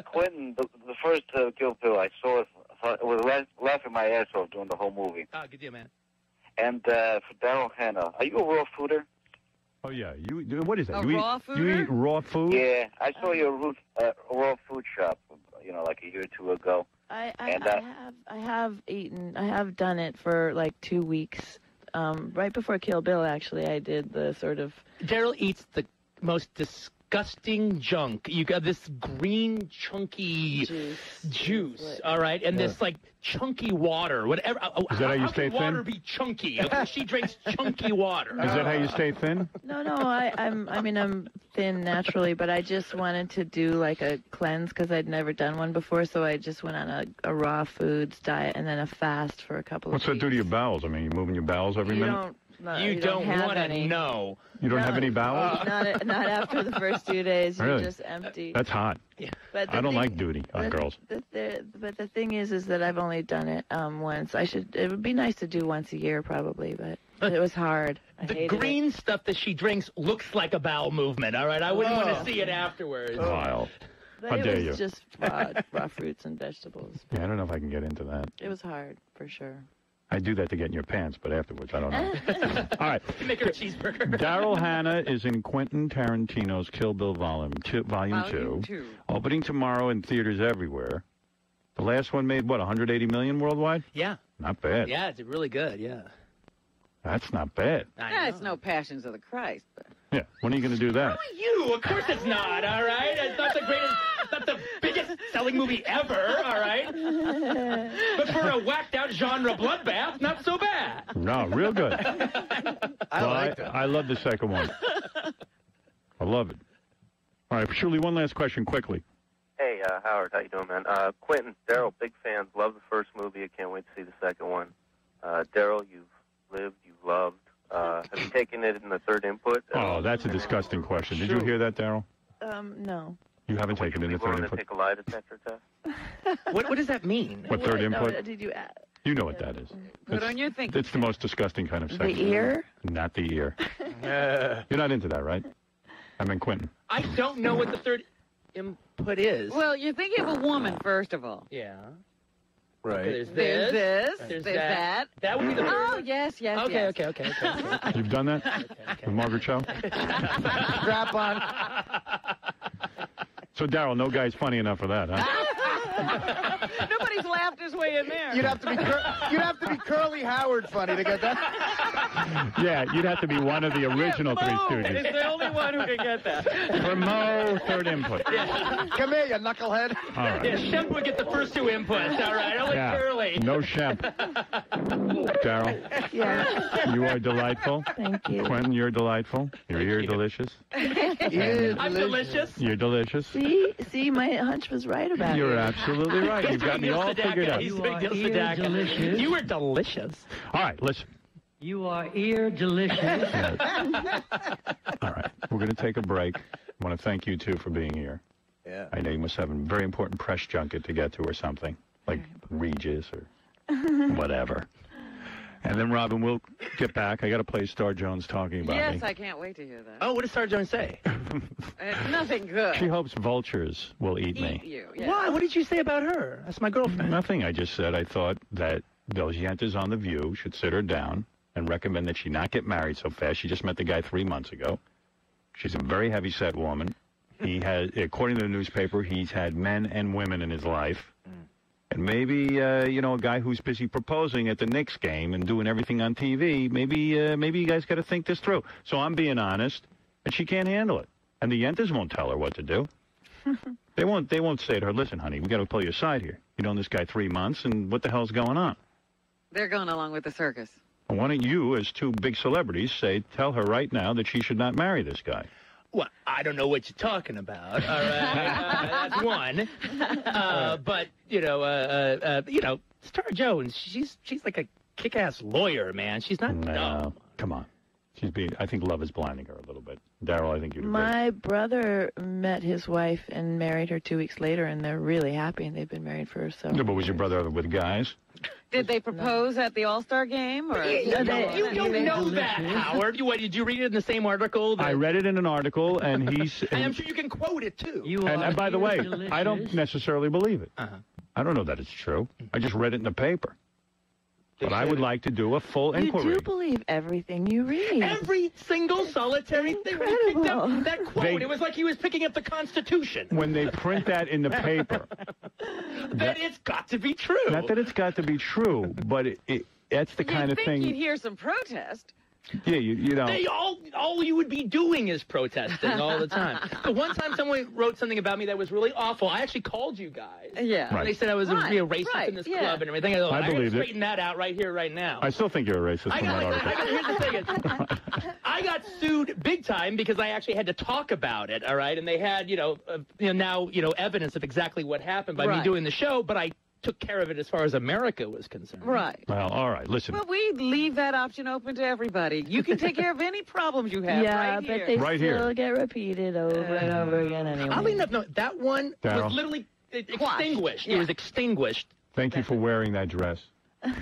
Quentin, the first Kill Bill I saw, I was laughing my ass off during the whole movie. Oh, good deal, man. And for Daryl Hannah, are you a raw fooder? Oh, yeah. What is that? A raw You eat raw food? Yeah, I saw your raw food shop, like a year or two ago. I have done it for like 2 weeks. Right before Kill Bill, actually, I did the sort of... Daryl eats the most disgusting junk. You got this green, chunky juice, all right? And this, like, chunky water, whatever. Is that how you stay can water thin? be chunky? Okay, she drinks chunky water. Is that how you stay thin? No, I'm thin naturally, but I just wanted to do like a cleanse because I'd never done one before, so I just went on a raw foods diet and then a fast for a couple of What's weeks. that do to your bowels? I mean, you moving your bowels every minute? You don't have want to any. know. You don't have any bowels? Not after the first 2 days. You're Really? just empty. That's hot. But I don't like duty on girls. But the thing is that I've only done it once. It would be nice to do once a year probably, but it was hard. I The hated green it. stuff that she drinks looks like a bowel movement, all right? I wouldn't want to see it afterwards. Vile. But How it dare was you? just raw fruits and vegetables. Yeah, I don't know if I can get into that. It was hard for sure. I do that to get in your pants, but afterwards, I don't know. All right. You make her a cheeseburger. Daryl Hannah is in Quentin Tarantino's Kill Bill Volume 2, opening tomorrow in theaters everywhere. The last one made, what, 180 million worldwide? Yeah. Not bad. Yeah, it's really good, yeah. That's not bad. Yeah, it's no Passions of the Christ. But... Yeah. When are you going to do that? You, of course it's not, all right? It's not the greatest, not the biggest selling movie ever, all right? But for a whacked-out genre bloodbath, not so bad. No, real good. I love the second one. I love it. All right, Shirley, one last question quickly. Hey, Howard, how you doing, man? Quentin, Daryl, big fans. Love the first movie. I can't wait to see the second one. Daryl, you've lived, you've loved. Have you taken it in the third input? Oh, that's a disgusting question. Did you hear that, Daryl? No. You haven't taken it in the third Willing to input? take a lie detector test? What does that mean? What, third input? No, did you add? You know what that is. Put on your thinking. It's the most disgusting kind of sex. The ear? Not the ear. You're not into that, right? I mean, Quentin. I don't know what the third input is. Well, you're thinking of a woman, first of all. Yeah. Right. Okay, there's There's this. this. There's There's that. That would be the Oh, third. yes, yes, Okay, yes. okay. You've done that? With Margaret Cho? Strap on. So, Daryl, no guy's funny enough for that, huh? Nobody's laughed his way in there. You'd have to be Curly Howard funny to get that. Yeah, you'd have to be one of the original Three Stooges. It's the only one who can get that. For Mo, third input. Yeah. Come here, you knucklehead. All right. Yeah, Shemp would get the first two inputs, all right? Only Curly. No Shemp. Daryl, you are delightful. Thank you. Quentin, you're delightful. You're delicious. I'm delicious. You're delicious. See, my hunch was right about You're it. absolutely right. You've got me all figured out. He's big deal Sedaka. You were delicious. All right, listen. You are ear delicious. All right, we're going to take a break. I want to thank you, two, for being here. Yeah. I know you must have a very important press junket to get to or something, like Regis or whatever. And then, Robin, we'll get back. I got to play Star Jones talking about me. Yes, I can't wait to hear that. Oh, what did Star Jones say? Nothing good. She hopes vultures will eat me. You. Yeah. Why? What did you say about her? That's my girlfriend. Nothing. I just said I thought that those yentas on The View should sit her down and recommend that she not get married so fast. She just met the guy 3 months ago. She's a very heavy-set woman. He has, according to the newspaper, he's had men and women in his life. And maybe, a guy who's busy proposing at the Knicks game and doing everything on TV, maybe you guys got to think this through. So I'm being honest, and she can't handle it. And the yentas won't tell her what to do. They won't say to her, listen, honey, we got to play your side here. You've known this guy 3 months, and what the hell's going on? They're going along with the circus. Why don't you, as two big celebrities, tell her right now that she should not marry this guy? Well, I don't know what you're talking about. All right, that's one. But Star Jones, she's like a kick-ass lawyer, man. She's not dumb. Come on. I think love is blinding her a little bit. Daryl, I think you'd agree. My brother met his wife and married her 2 weeks later, and they're really happy, and they've been married for so. No, but was your brother with guys? Did they propose at the All-Star game? Or? You don't know that, Howard. Did you read it in the same article? I read it in an article, and he's... And I'm sure you can quote it, too. And by the way, I don't necessarily believe it. I don't know that it's true. I just read it in the paper. But I would like to do a full inquiry. You do believe everything you read. Every single solitary thing. When he picked up that quote, it was like he was picking up the Constitution. When they print that in the paper. Then it's got to be true. Not that it's got to be true, but that's the kind of thing. You'd hear some protest. Yeah, you know. All you would be doing is protesting all the time. But one time someone wrote something about me that was really awful. I actually called you guys. Yeah. Right. They said I was a racist in this club and everything. I believe it. Straighten that out right here, right now. I still think you're a racist from that article. Here's the thing. I got sued big time because I actually had to talk about it, all right? And they had, evidence of exactly what happened by me doing the show, but I took care of it as far as America was concerned. Right. Well, all right, listen. Well, we leave that option open to everybody. You can take care of any problems you have right here. But they still get repeated over and over again anyway. Oddly enough, no, that one was literally extinguished. Yeah. It was extinguished. Thank you for wearing that dress.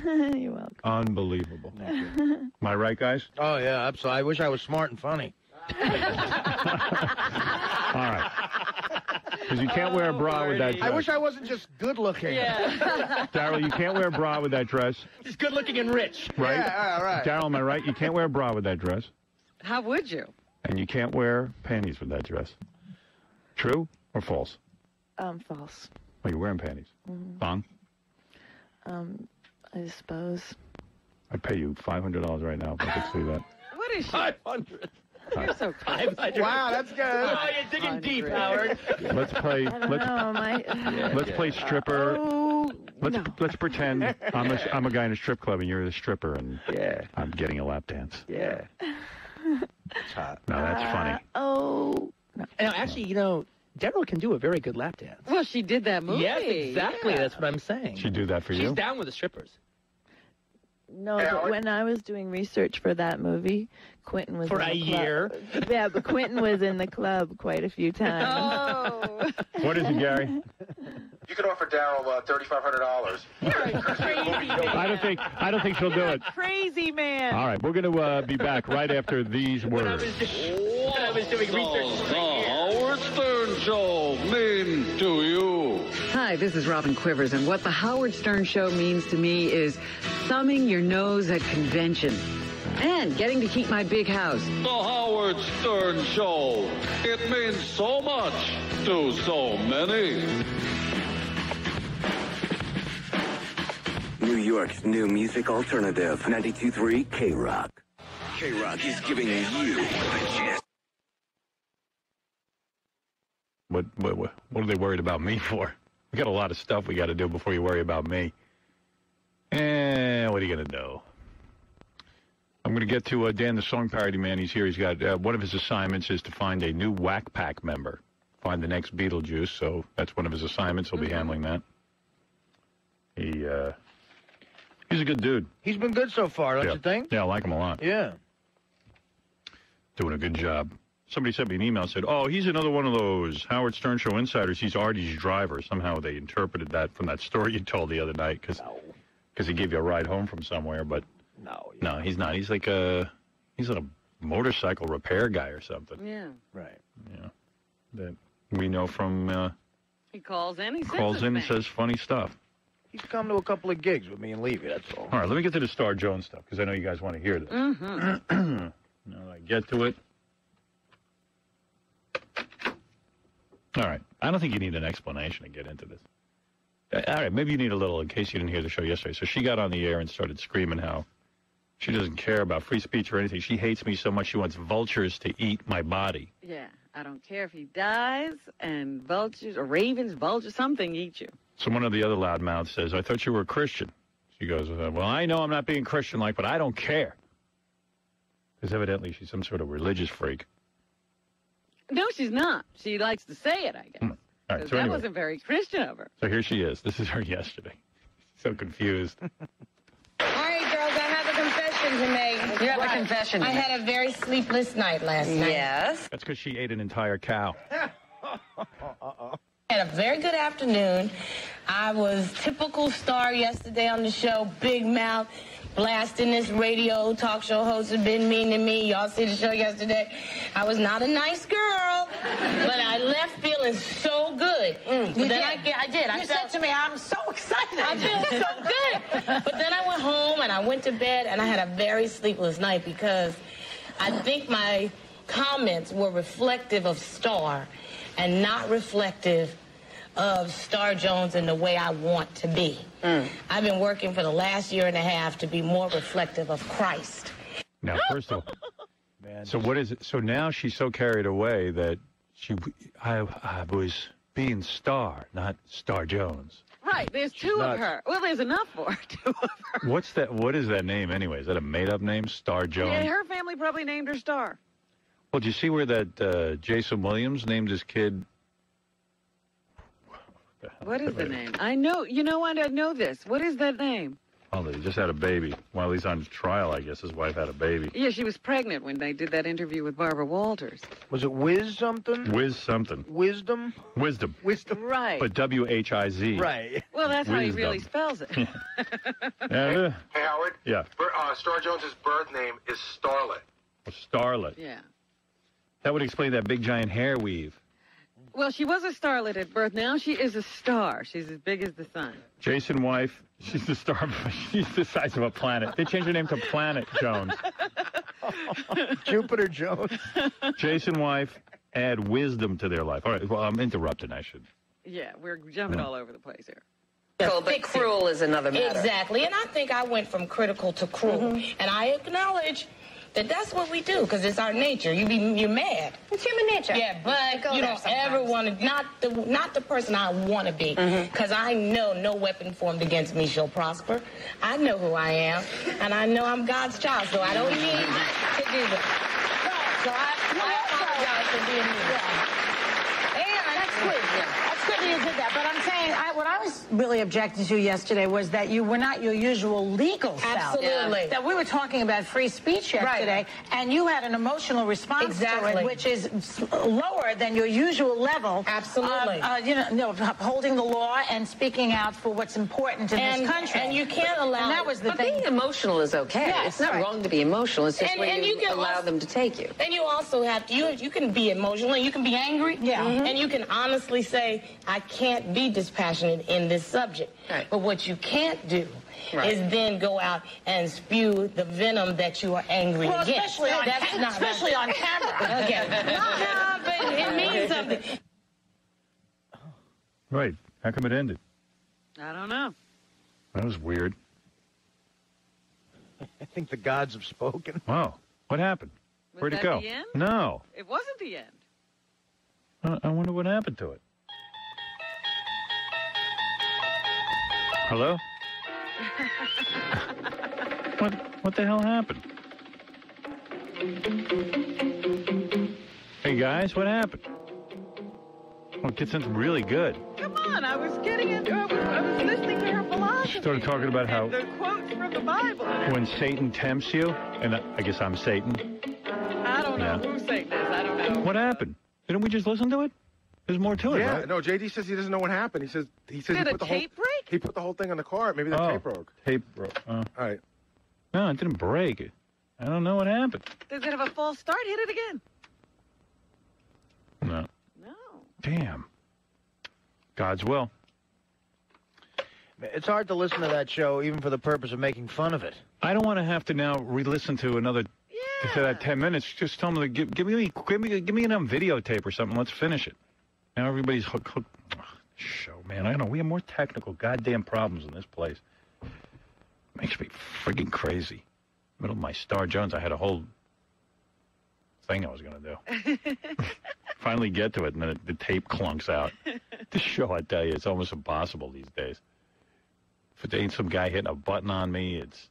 You're welcome. Unbelievable. Am I right, guys? Oh, yeah, absolutely. I wish I was smart and funny. All right. Because you can't wear a bra with that dress. I wish I wasn't just good looking. Yeah. Daryl, you can't wear a bra with that dress. Just good looking and rich. Right? Yeah, right. Daryl, am I right? You can't wear a bra with that dress. How would you? And you can't wear panties with that dress. True or false? False. Oh, you're wearing panties. Thong? I suppose. I'd pay you $500 right now if I could see that. What is she? 500. You're so close. Wow, that's good. Oh, you're digging deep, Howard. Let's play. Let's play stripper. Let's pretend I'm a guy in a strip club and you're the stripper and I'm getting a lap dance. Yeah. It's hot. No, that's funny. No. Actually, Daryl can do a very good lap dance. Well, she did that movie. Yes, exactly. Yeah. That's what I'm saying. She'd do that for you? She's down with the strippers. No, but when I was doing research for that movie, Quentin was for in the a year. Yeah, but Quentin was in the club quite a few times. Oh. What is it, Gary? You could offer Daryl $3,500. You're a crazy man. I don't think she'll do it. Crazy man. All right, we're going to be back right after these words. When I was doing research. The Howard Stern Show mean to you? Hi, this is Robin Quivers, and what the Howard Stern Show means to me is thumbing your nose at convention and getting to keep my big house. The Howard Stern Show. It means so much to so many. New York's new music alternative, 92.3 K-Rock. K-Rock is giving you a chance. What are they worried about me for? We got a lot of stuff we got to do before you worry about me. What are you going to do? I'm going to get to Dan, the song parody man. He's here. He's got one of his assignments is to find a new Whack Pack member. Find the next Beetlejuice. So that's one of his assignments. He'll be handling that. He's a good dude. He's been good so far, don't you think? Yeah, I like him a lot. Yeah. Doing a good job. Somebody sent me an email and said, oh, he's another one of those Howard Stern Show insiders. He's Artie's driver. Somehow they interpreted that from that story you told the other night because he gave you a ride home from somewhere. But no, he's not. He's like a motorcycle repair guy or something. Yeah. Right. Yeah. That we know from. He calls in. He calls in and says funny stuff. He's come to a couple of gigs with me and Levy, that's all. All right, let me get to the Star Jones stuff because I know you guys want to hear this. Mm-hmm. Now I get to it. All right. I don't think you need an explanation to get into this. All right. Maybe you need a little in case you didn't hear the show yesterday. So she got on the air and started screaming how she doesn't care about free speech or anything. She hates me so much she wants vultures to eat my body. Yeah. I don't care if he dies and vultures or ravens, vultures, something eat you. So one of the other loudmouths says, I thought you were a Christian. She goes, well, I know I'm not being Christian-like, but I don't care. Because evidently she's some sort of religious freak. No, she's not. She likes to say it, I guess. All right, so that anyway. wasn't very Christian of her. So here she is. This is her yesterday. So confused. All right, girls, I have a confession to make. You have a confession to I make. had a very sleepless night last night. Yes. That's because she ate an entire cow. Had a very good afternoon. I was typical Star yesterday on the show, big mouth, blasting this radio talk show host had been mean to me. Y'all see the show yesterday. I was not a nice girl, but I left feeling so good. But then I did. You said to me, I'm so excited. I feel so good. But then I went home and I went to bed and I had a very sleepless night because I think my comments were reflective of Star and not reflective of Star Jones in the way I want to be. I've been working for the last year and a half to be more reflective of Christ. Now, first of all, so what is it? So now she's so carried away that I was being Star, not Star Jones. Right, there's two of her. Well, there's enough for two of her. What's that? What is that name anyway? Is that a made-up name, Star Jones? Yeah, her family probably named her Star. Well, did you see where that Jason Williams named his kid? What is the name? I know. You know what? I know this. What is that name? Oh, he just had a baby. While he's on trial, I guess his wife had a baby. Yeah, she was pregnant when they did that interview with Barbara Walters. Was it Wiz something? Wiz something. Wisdom? Wisdom. Right. But W-H-I-Z. Right. Well, that's how he Wisdom. really spells it. Hey, Howard. Yeah. Star Jones's birth name is Starlet. Starlet. Yeah. That would explain that big giant hair weave. Well, she was a starlet at birth. Now she is a star. She's as big as the sun. Jason wife, she's the star. She's the size of a planet. They changed her name to Planet Jones. Jupiter Jones. Jason wife, add wisdom to their life. All right, well, I'm interrupting. I should. Yeah, we're jumping all over the place here. So, but cruel is another matter. Exactly, and I think I went from critical to cruel, and I acknowledge that that's what we do because it's our nature. You're mad. It's human nature. Yeah, but you don't ever want to, not the person I want to be, because I know no weapon formed against me shall prosper. I know who I am, and I know I'm God's child, so I don't need to do that. So I apologize for being me. And that's good. That's good that you did that. But I'm saying, what I was really objecting to yesterday was that you were not your usual legal self. Absolutely. That we were talking about free speech yesterday, and you had an emotional response to it, which is lower than your usual level. Absolutely. Upholding the law and speaking out for what's important in this country. And you can't allow. And that was the But thing. being emotional is okay. Yes, it's not wrong to be emotional. It's just when you allow them to take you. And you also have to, you can be emotional and you can be angry. Yeah. And you can honestly say, I can't be dispassionate in this subject. Right. But what you can't do is then go out and spew the venom that you are angry against. Especially on camera. Okay. No, but it means something. Right. How come it ended? I don't know. That was weird. I think the gods have spoken. Wow. What happened? Where'd it go? The end? No. It wasn't the end. I wonder what happened to it. Hello? What the hell happened? Hey, guys, what happened? Oh, it gets into really good. Come on, I was getting into it. I was listening to her philosophy. Started talking about how the quotes from the Bible. When Satan tempts you, and I guess I'm Satan. I don't know who Satan is. I don't know. What happened? Didn't we just listen to it? There's more to it, Yeah, right? no, JD says he doesn't know what happened. He says Did he a put the tape break? He put the whole thing on the car. Maybe the tape broke. Tape broke. All right. No, it didn't break. I don't know what happened. Does it have a false start? Hit it again. No. No. Damn. God's will. It's hard to listen to that show even for the purpose of making fun of it. I don't want to have to now re-listen to another. To that 10 minutes. Just tell them to give me an videotape or something. Let's finish it. Now everybody's hooked. Show, man. I know we have more technical goddamn problems in this place. Makes me friggin' crazy. Middle of my Star Jones, I had a whole thing I was going to do. Finally get to it, and then the tape clunks out. This show, I tell you, it's almost impossible these days. If it ain't some guy hitting a button on me, it's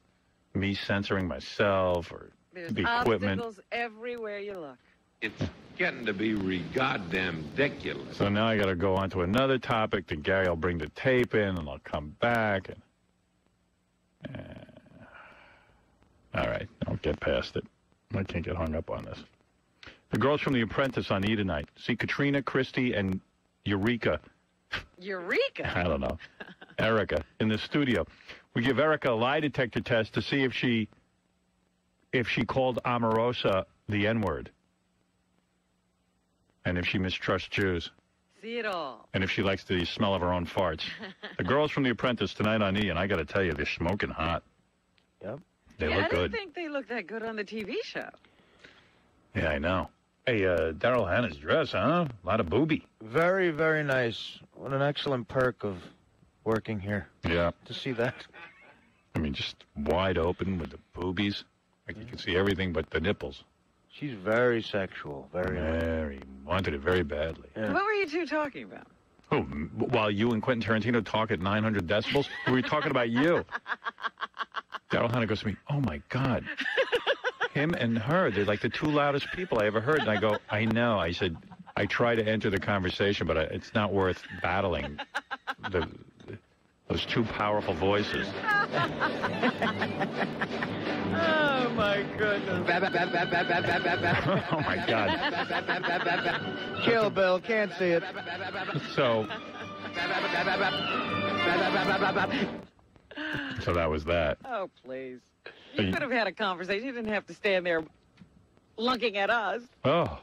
me censoring myself or There's the equipment. obstacles everywhere you look. It's getting to be goddamn ridiculous. So now I got to go on to another topic. Then Gary will bring the tape in, and I'll come back. All right, I'll get past it. I can't get hung up on this. The girls from The Apprentice on E! tonight. See Katrina, Christy, and Eureka. Eureka? I don't know. Erica in the studio. We give Erica a lie detector test to see if she called Omarosa the N-word. And if she mistrusts Jews. See it all. And if she likes the smell of her own farts. The girls from The Apprentice tonight on E! And I got to tell you, they're smoking hot. Yep. They look I didn't good. think they looked that good on the TV show. Yeah, I know. Hey, Daryl Hannah's dress, huh? A lot of booby. Very, very nice. What an excellent perk of working here. Yeah. To see that. I mean, just wide open with the boobies. Like you can see everything but the nipples. She's very sexual. Very. Wanted it very badly. Yeah. What were you two talking about? Oh, while you and Quentin Tarantino talk at 900 decibels, we were talking about you. Daryl Hannah goes to me, oh, my God. Him and her, they're like the two loudest people I ever heard. And I go, I know. I said, I try to enter the conversation, but it's not worth battling those two powerful voices. Oh, my goodness. Oh, my God. Kill Bill, can't see it. So that was that. Oh, please. You could have had a conversation. You didn't have to stand there looking at us. Oh,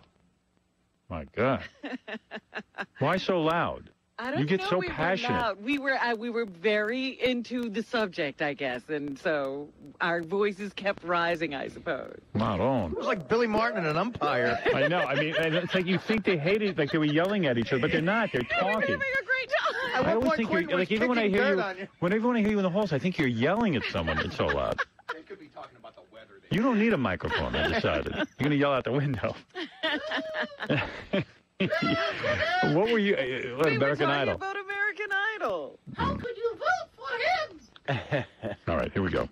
my God. Why so loud? I don't you get know so we passionate. Were loud. We were very into the subject, I guess, and so our voices kept rising, I suppose. Not on. It was like Billy Martin and an umpire. I know. I mean, and it's like you think they hated, like they were yelling at each other, but they're not. They're talking. We're doing a great job. I always think you're like even when I hear you, whenever I hear you in the halls, I think you're yelling at someone. It's so loud. They could be talking about the weather. You don't need a microphone. I decided you're going to yell out the window. What were you? American Idol. About American Idol. How could you vote for him? All right, here we go.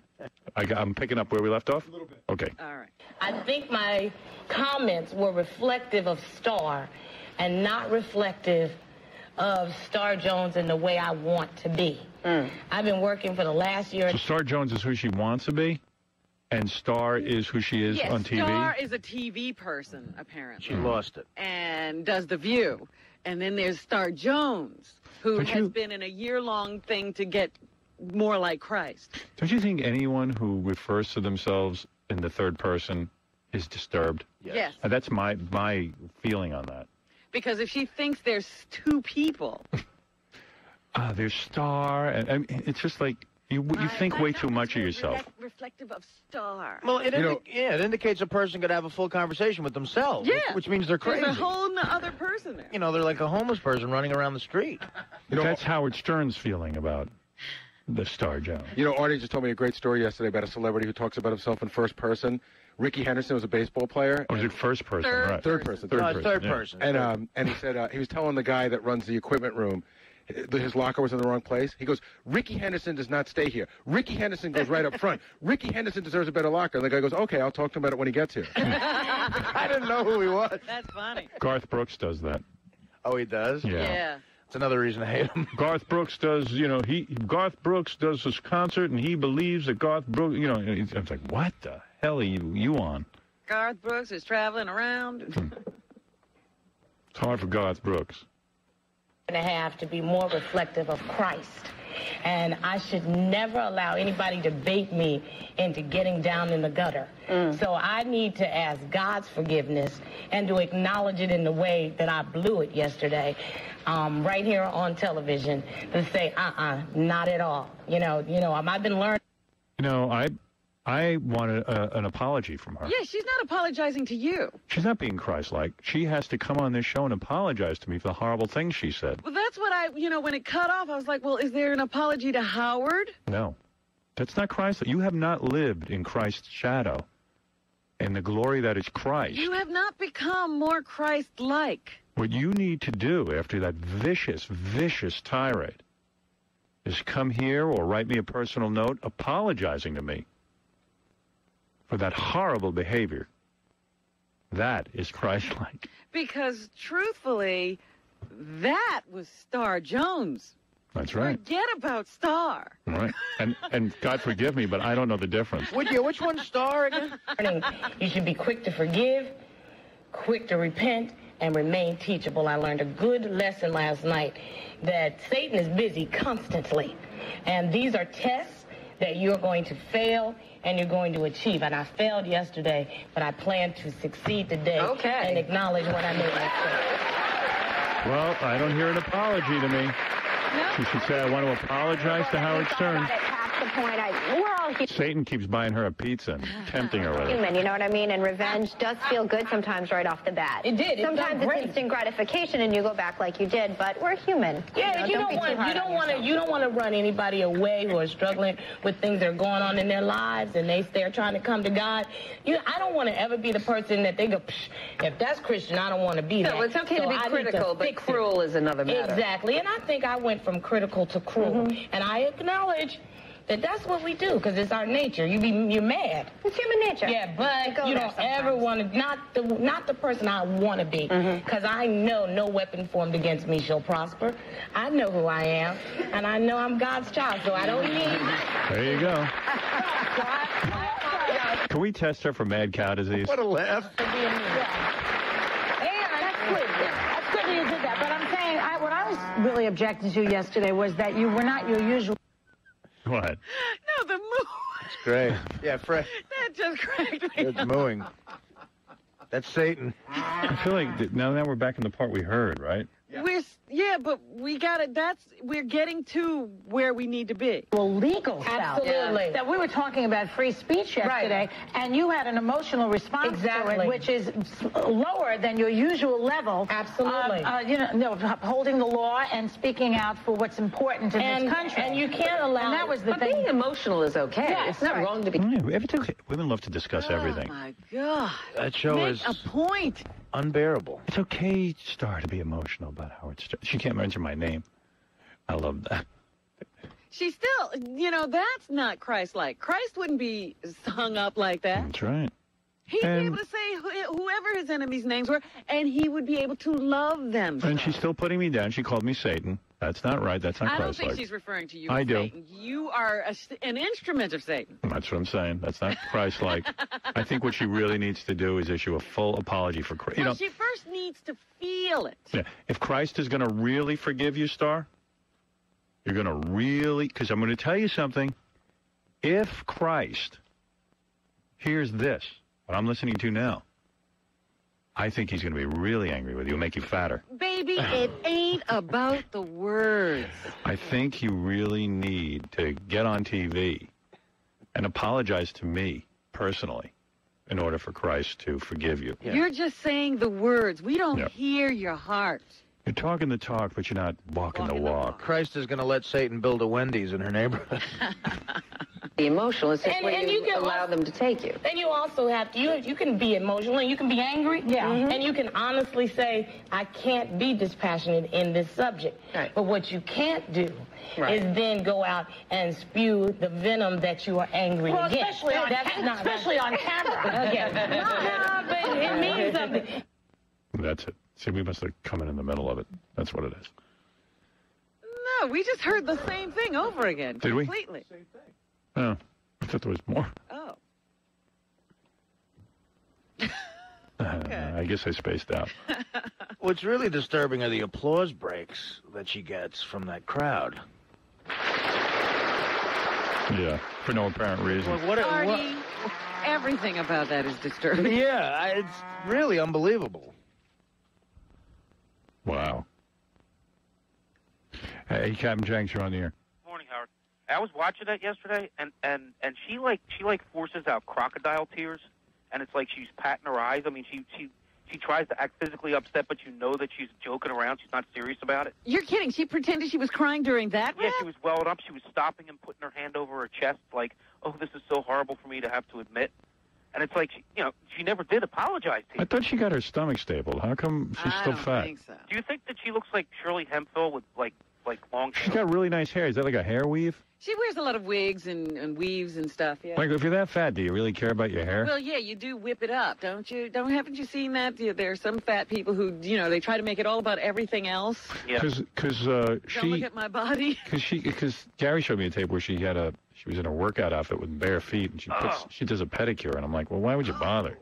I'm picking up where we left off. A little bit. Okay. All right. I think my comments were reflective of Star and not reflective of Star Jones in the way I want to be. I've been working for the last year. So Star Jones is who she wants to be, and Star is who she is on TV? Star is a TV person, apparently. She lost it. And does The View. And then there's Star Jones, who has been in a year-long thing to get more like Christ. Don't you think anyone who refers to themselves in the third person is disturbed? Yes. And that's my feeling on that. Because if she thinks there's two people. There's Star, and it's just like you think way too much of yourself. Reflective of Star. Well, it indicates a person could have a full conversation with themselves. Yeah. Which means they're crazy. There's a whole other person there. You know, they're like a homeless person running around the street. That's Howard Stern's feeling about the Star Jones. You know, Artie just told me a great story yesterday about a celebrity who talks about himself in first person. Ricky Henderson was a baseball player. Or was it first person? Right. Third person. Third person. And he said he was telling the guy that runs the equipment room his locker was in the wrong place. He goes, Ricky Henderson does not stay here. Ricky Henderson goes right up front. Ricky Henderson deserves a better locker. And the guy goes, okay, I'll talk to him about it when he gets here. I didn't know who he was. That's funny. Garth Brooks does that. Oh, he does? Yeah. It's another reason to hate him. Garth Brooks does, Garth Brooks does this concert, and he believes that Garth Brooks, it's like, what the hell are you on? Garth Brooks is traveling around. It's hard for Garth Brooks. And a half to be more reflective of Christ. And I should never allow anybody to bait me into getting down in the gutter. So I need to ask God's forgiveness and to acknowledge it in the way that I blew it yesterday, right here on television, to say, not at all. I've been learning. I wanted an apology from her. Yeah, she's not apologizing to you. She's not being Christ-like. She has to come on this show and apologize to me for the horrible things she said. Well, that's what when it cut off, I was like, well, is there an apology to Howard? No. That's not Christ. You have not lived in Christ's shadow and the glory that is Christ. You have not become more Christ-like. What you need to do after that vicious, vicious tirade is come here or write me a personal note apologizing to me for that horrible behavior. That is Christ-like. Because, truthfully, that was Star Jones. That's right. Forget about Star. Right. And God forgive me, but I don't know the difference. Which one's Star again? You should be quick to forgive, quick to repent, and remain teachable. I learned a good lesson last night that Satan is busy constantly. And these are tests that you're going to fail and you're going to achieve. And I failed yesterday, but I plan to succeed today and acknowledge when I made mistakes. Well, I don't hear an apology to me. No. She should say, I want to apologize to Howard Stern. The point we're all Satan keeps buying her a pizza and tempting her with it. human, you know what I mean? And revenge does feel good sometimes right off the bat. It did. Sometimes it's instant gratification and you go back like you did, but we're human. Yeah, you don't want to run anybody away who are struggling with things that are going on in their lives and they're trying to come to God. I don't want to ever be the person that they go, if that's Christian, I don't want to be that. No, it's okay to be critical, but cruel is another matter. Exactly, and I think I went from critical to cruel, and I acknowledge that's what we do, because it's our nature. You're mad. It's human nature. Yeah, but you don't ever want to, not the person I want to be, because I know no weapon formed against me shall prosper. I know who I am, and I know I'm God's child, so I don't need. There you go. Can we test her for mad cow disease? What a laugh. That's good that you did that, but I'm saying what I was really objecting to yesterday was that you were not your usual. What? No, the moo. It's great. Yeah, Fred. That just cracked me It's mooing. That's Satan. I feel like now we're back in the part we heard, right? But we got it. We're getting to where we need to be. Well, legal stuff. Absolutely. That we were talking about free speech yesterday, and you had an emotional response to it, which is lower than your usual level. Absolutely. Upholding the law and speaking out for what's important in this country. And you can't allow. And that was the thing. Being emotional is okay. Yes, it's not wrong to be. Women love to discuss everything. Oh my God. That show Make is a point. unbearable. It's okay, Star, to be emotional about Howard Stern. She can't mention my name. I love that. She still, that's not Christ-like. Christ wouldn't be hung up like that. That's right. He'd be able to say whoever his enemies' names were, and he would be able to love them. And she's still putting me down. She called me Satan. That's not right. That's not I don't Christ-like. think she's referring to you I as do. Satan. You are an instrument of Satan. That's what I'm saying. That's not Christ-like. I think what she really needs to do is issue a full apology for Christ. Well, she first needs to feel it. Yeah. If Christ is going to really forgive you, Star, you're going to really, because I'm going to tell you something. If Christ hears this, what I'm listening to now, I think he's going to be really angry with you. He'll make you fatter. Baby, it ain't about the words. I think you really need to get on TV and apologize to me personally in order for Christ to forgive you. Yeah. You're just saying the words. We don't hear your heart. You're talking the talk, but you're not walking the walk. Christ is going to let Satan build a Wendy's in her neighborhood. be emotional. It's just where you can allow them to take you. And you also have to, you can be emotional and you can be angry. Yeah. And you can honestly say, I can't be dispassionate in this subject. Right. But what you can't do is then go out and spew the venom that you are angry against. Especially on camera. Okay. No, but it means something. That's it. See, we must have come in the middle of it. That's what it is. No, we just heard the same thing over again. Did we? Completely. Oh, I thought there was more. Oh. I guess I spaced out. What's really disturbing are the applause breaks that she gets from that crowd. Yeah, for no apparent reason. Artie, everything about that is disturbing. Yeah, it's really unbelievable. Wow. Hey, Captain Jenks, you're on the air. Morning, Howard. I was watching that yesterday, and she forces out crocodile tears, and it's like she's patting her eyes. I mean, she tries to act physically upset, but you know that she's joking around. She's not serious about it. You're kidding. She pretended she was crying during that Yeah, she was welling up. She was stopping and putting her hand over her chest, like, "Oh, this is so horrible for me to have to admit." And it's like, she never did apologize to you. I thought she got her stomach stapled. How come she's still fat? Think so. Do you think that she looks like Shirley Hemphill with like long? She's got really nice hair. Is that like a hair weave? She wears a lot of wigs and weaves and stuff, yeah. Like, if you're that fat, do you really care about your hair? Well, yeah, you do whip it up, don't you? Haven't you seen that? There are some fat people who, they try to make it all about everything else. Yeah. Because Don't look at my body. Because Gary showed me a tape where she was in a workout outfit with bare feet, and she does a pedicure, and I'm like, well, why would you bother?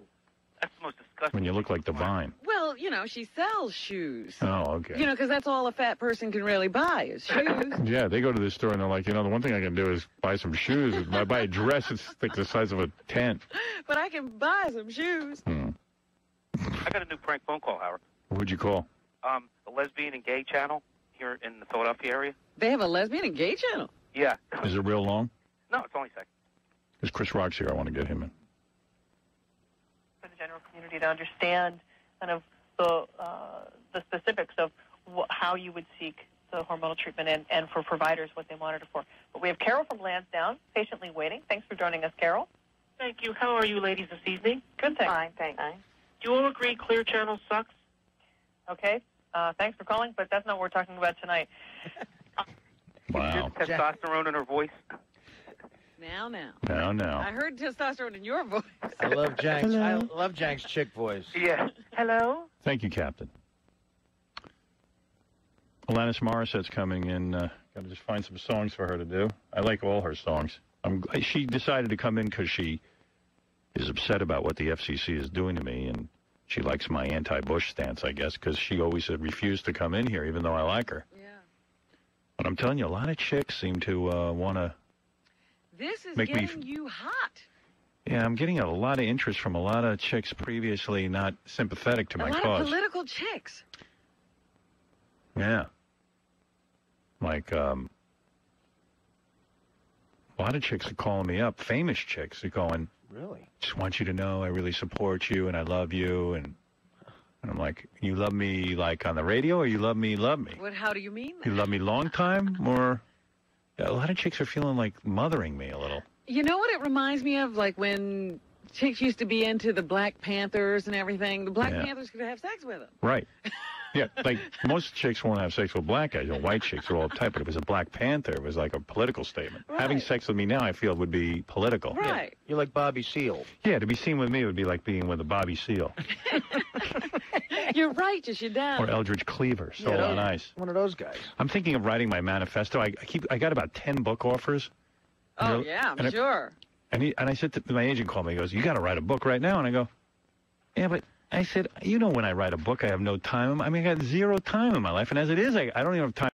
That's the most disgusting. When you look like Divine. Well, she sells shoes. Oh, okay. Because that's all a fat person can really buy is shoes. Yeah, they go to the store and they're like, the one thing I can do is buy some shoes. If I buy a dress, it's like the size of a tent. But I can buy some shoes. I got a new prank phone call, Howard. Who'd you call? The lesbian and gay channel here in the Philadelphia area. They have a lesbian and gay channel? Yeah. Is it real long? No, it's only a second. Because Chris Rock's here. I want to get him in. For the general community to understand kind of the specifics of how you would seek the hormonal treatment and for providers what they monitor for. But we have Carol from Lansdowne patiently waiting. Thanks for joining us, Carol. Thank you. How are you ladies this evening? Good, thanks. Fine, thanks. Do you all agree Clear Channel sucks? Okay. Thanks for calling, but that's not what we're talking about tonight. Wow. Testosterone in her voice. Now. I heard testosterone in your voice. I love Jenks. I love Jenks' chick voice. Yeah. Hello? Thank you, Captain. Alanis Morissette's coming in. Got to just find some songs for her to do. I like all her songs. She decided to come in because she is upset about what the FCC is doing to me, and she likes my anti-Bush stance, I guess, because she always had refused to come in here, even though I like her. Yeah. But I'm telling you, a lot of chicks seem to want to. This is make getting you hot. Yeah, I'm getting a lot of interest from a lot of chicks previously not sympathetic to my cause. A lot of political chicks. Yeah. Like, a lot of chicks are calling me up. Famous chicks are going, really? Just want you to know I really support you and I love you. And I'm like, you love me like on the radio or you love me? How do you mean that? You love me long time or... A lot of chicks are feeling like mothering me a little. You know what it reminds me of? Like when chicks used to be into the Black Panthers and everything. The Black Panthers could have sex with them. Right. Yeah, like most chicks won't have sex with black guys. White chicks are all uptight, but if it was a Black Panther, it was like a political statement. Right. Having sex with me now, I feel, would be political. Right. Yeah. You're like Bobby Seale. Yeah, to be seen with me would be like being with a Bobby Seale. You're righteous, you're down. Or Eldridge Cleaver, Soul on Ice. One of those guys. I'm thinking of writing my manifesto. I got about 10 book offers. Oh, yeah, I'm sure. And I said to my agent, called me, he goes, you got to write a book right now. And I go, yeah, but I said, when I write a book, I have no time. I mean, I got zero time in my life. And as it is, I don't even have time.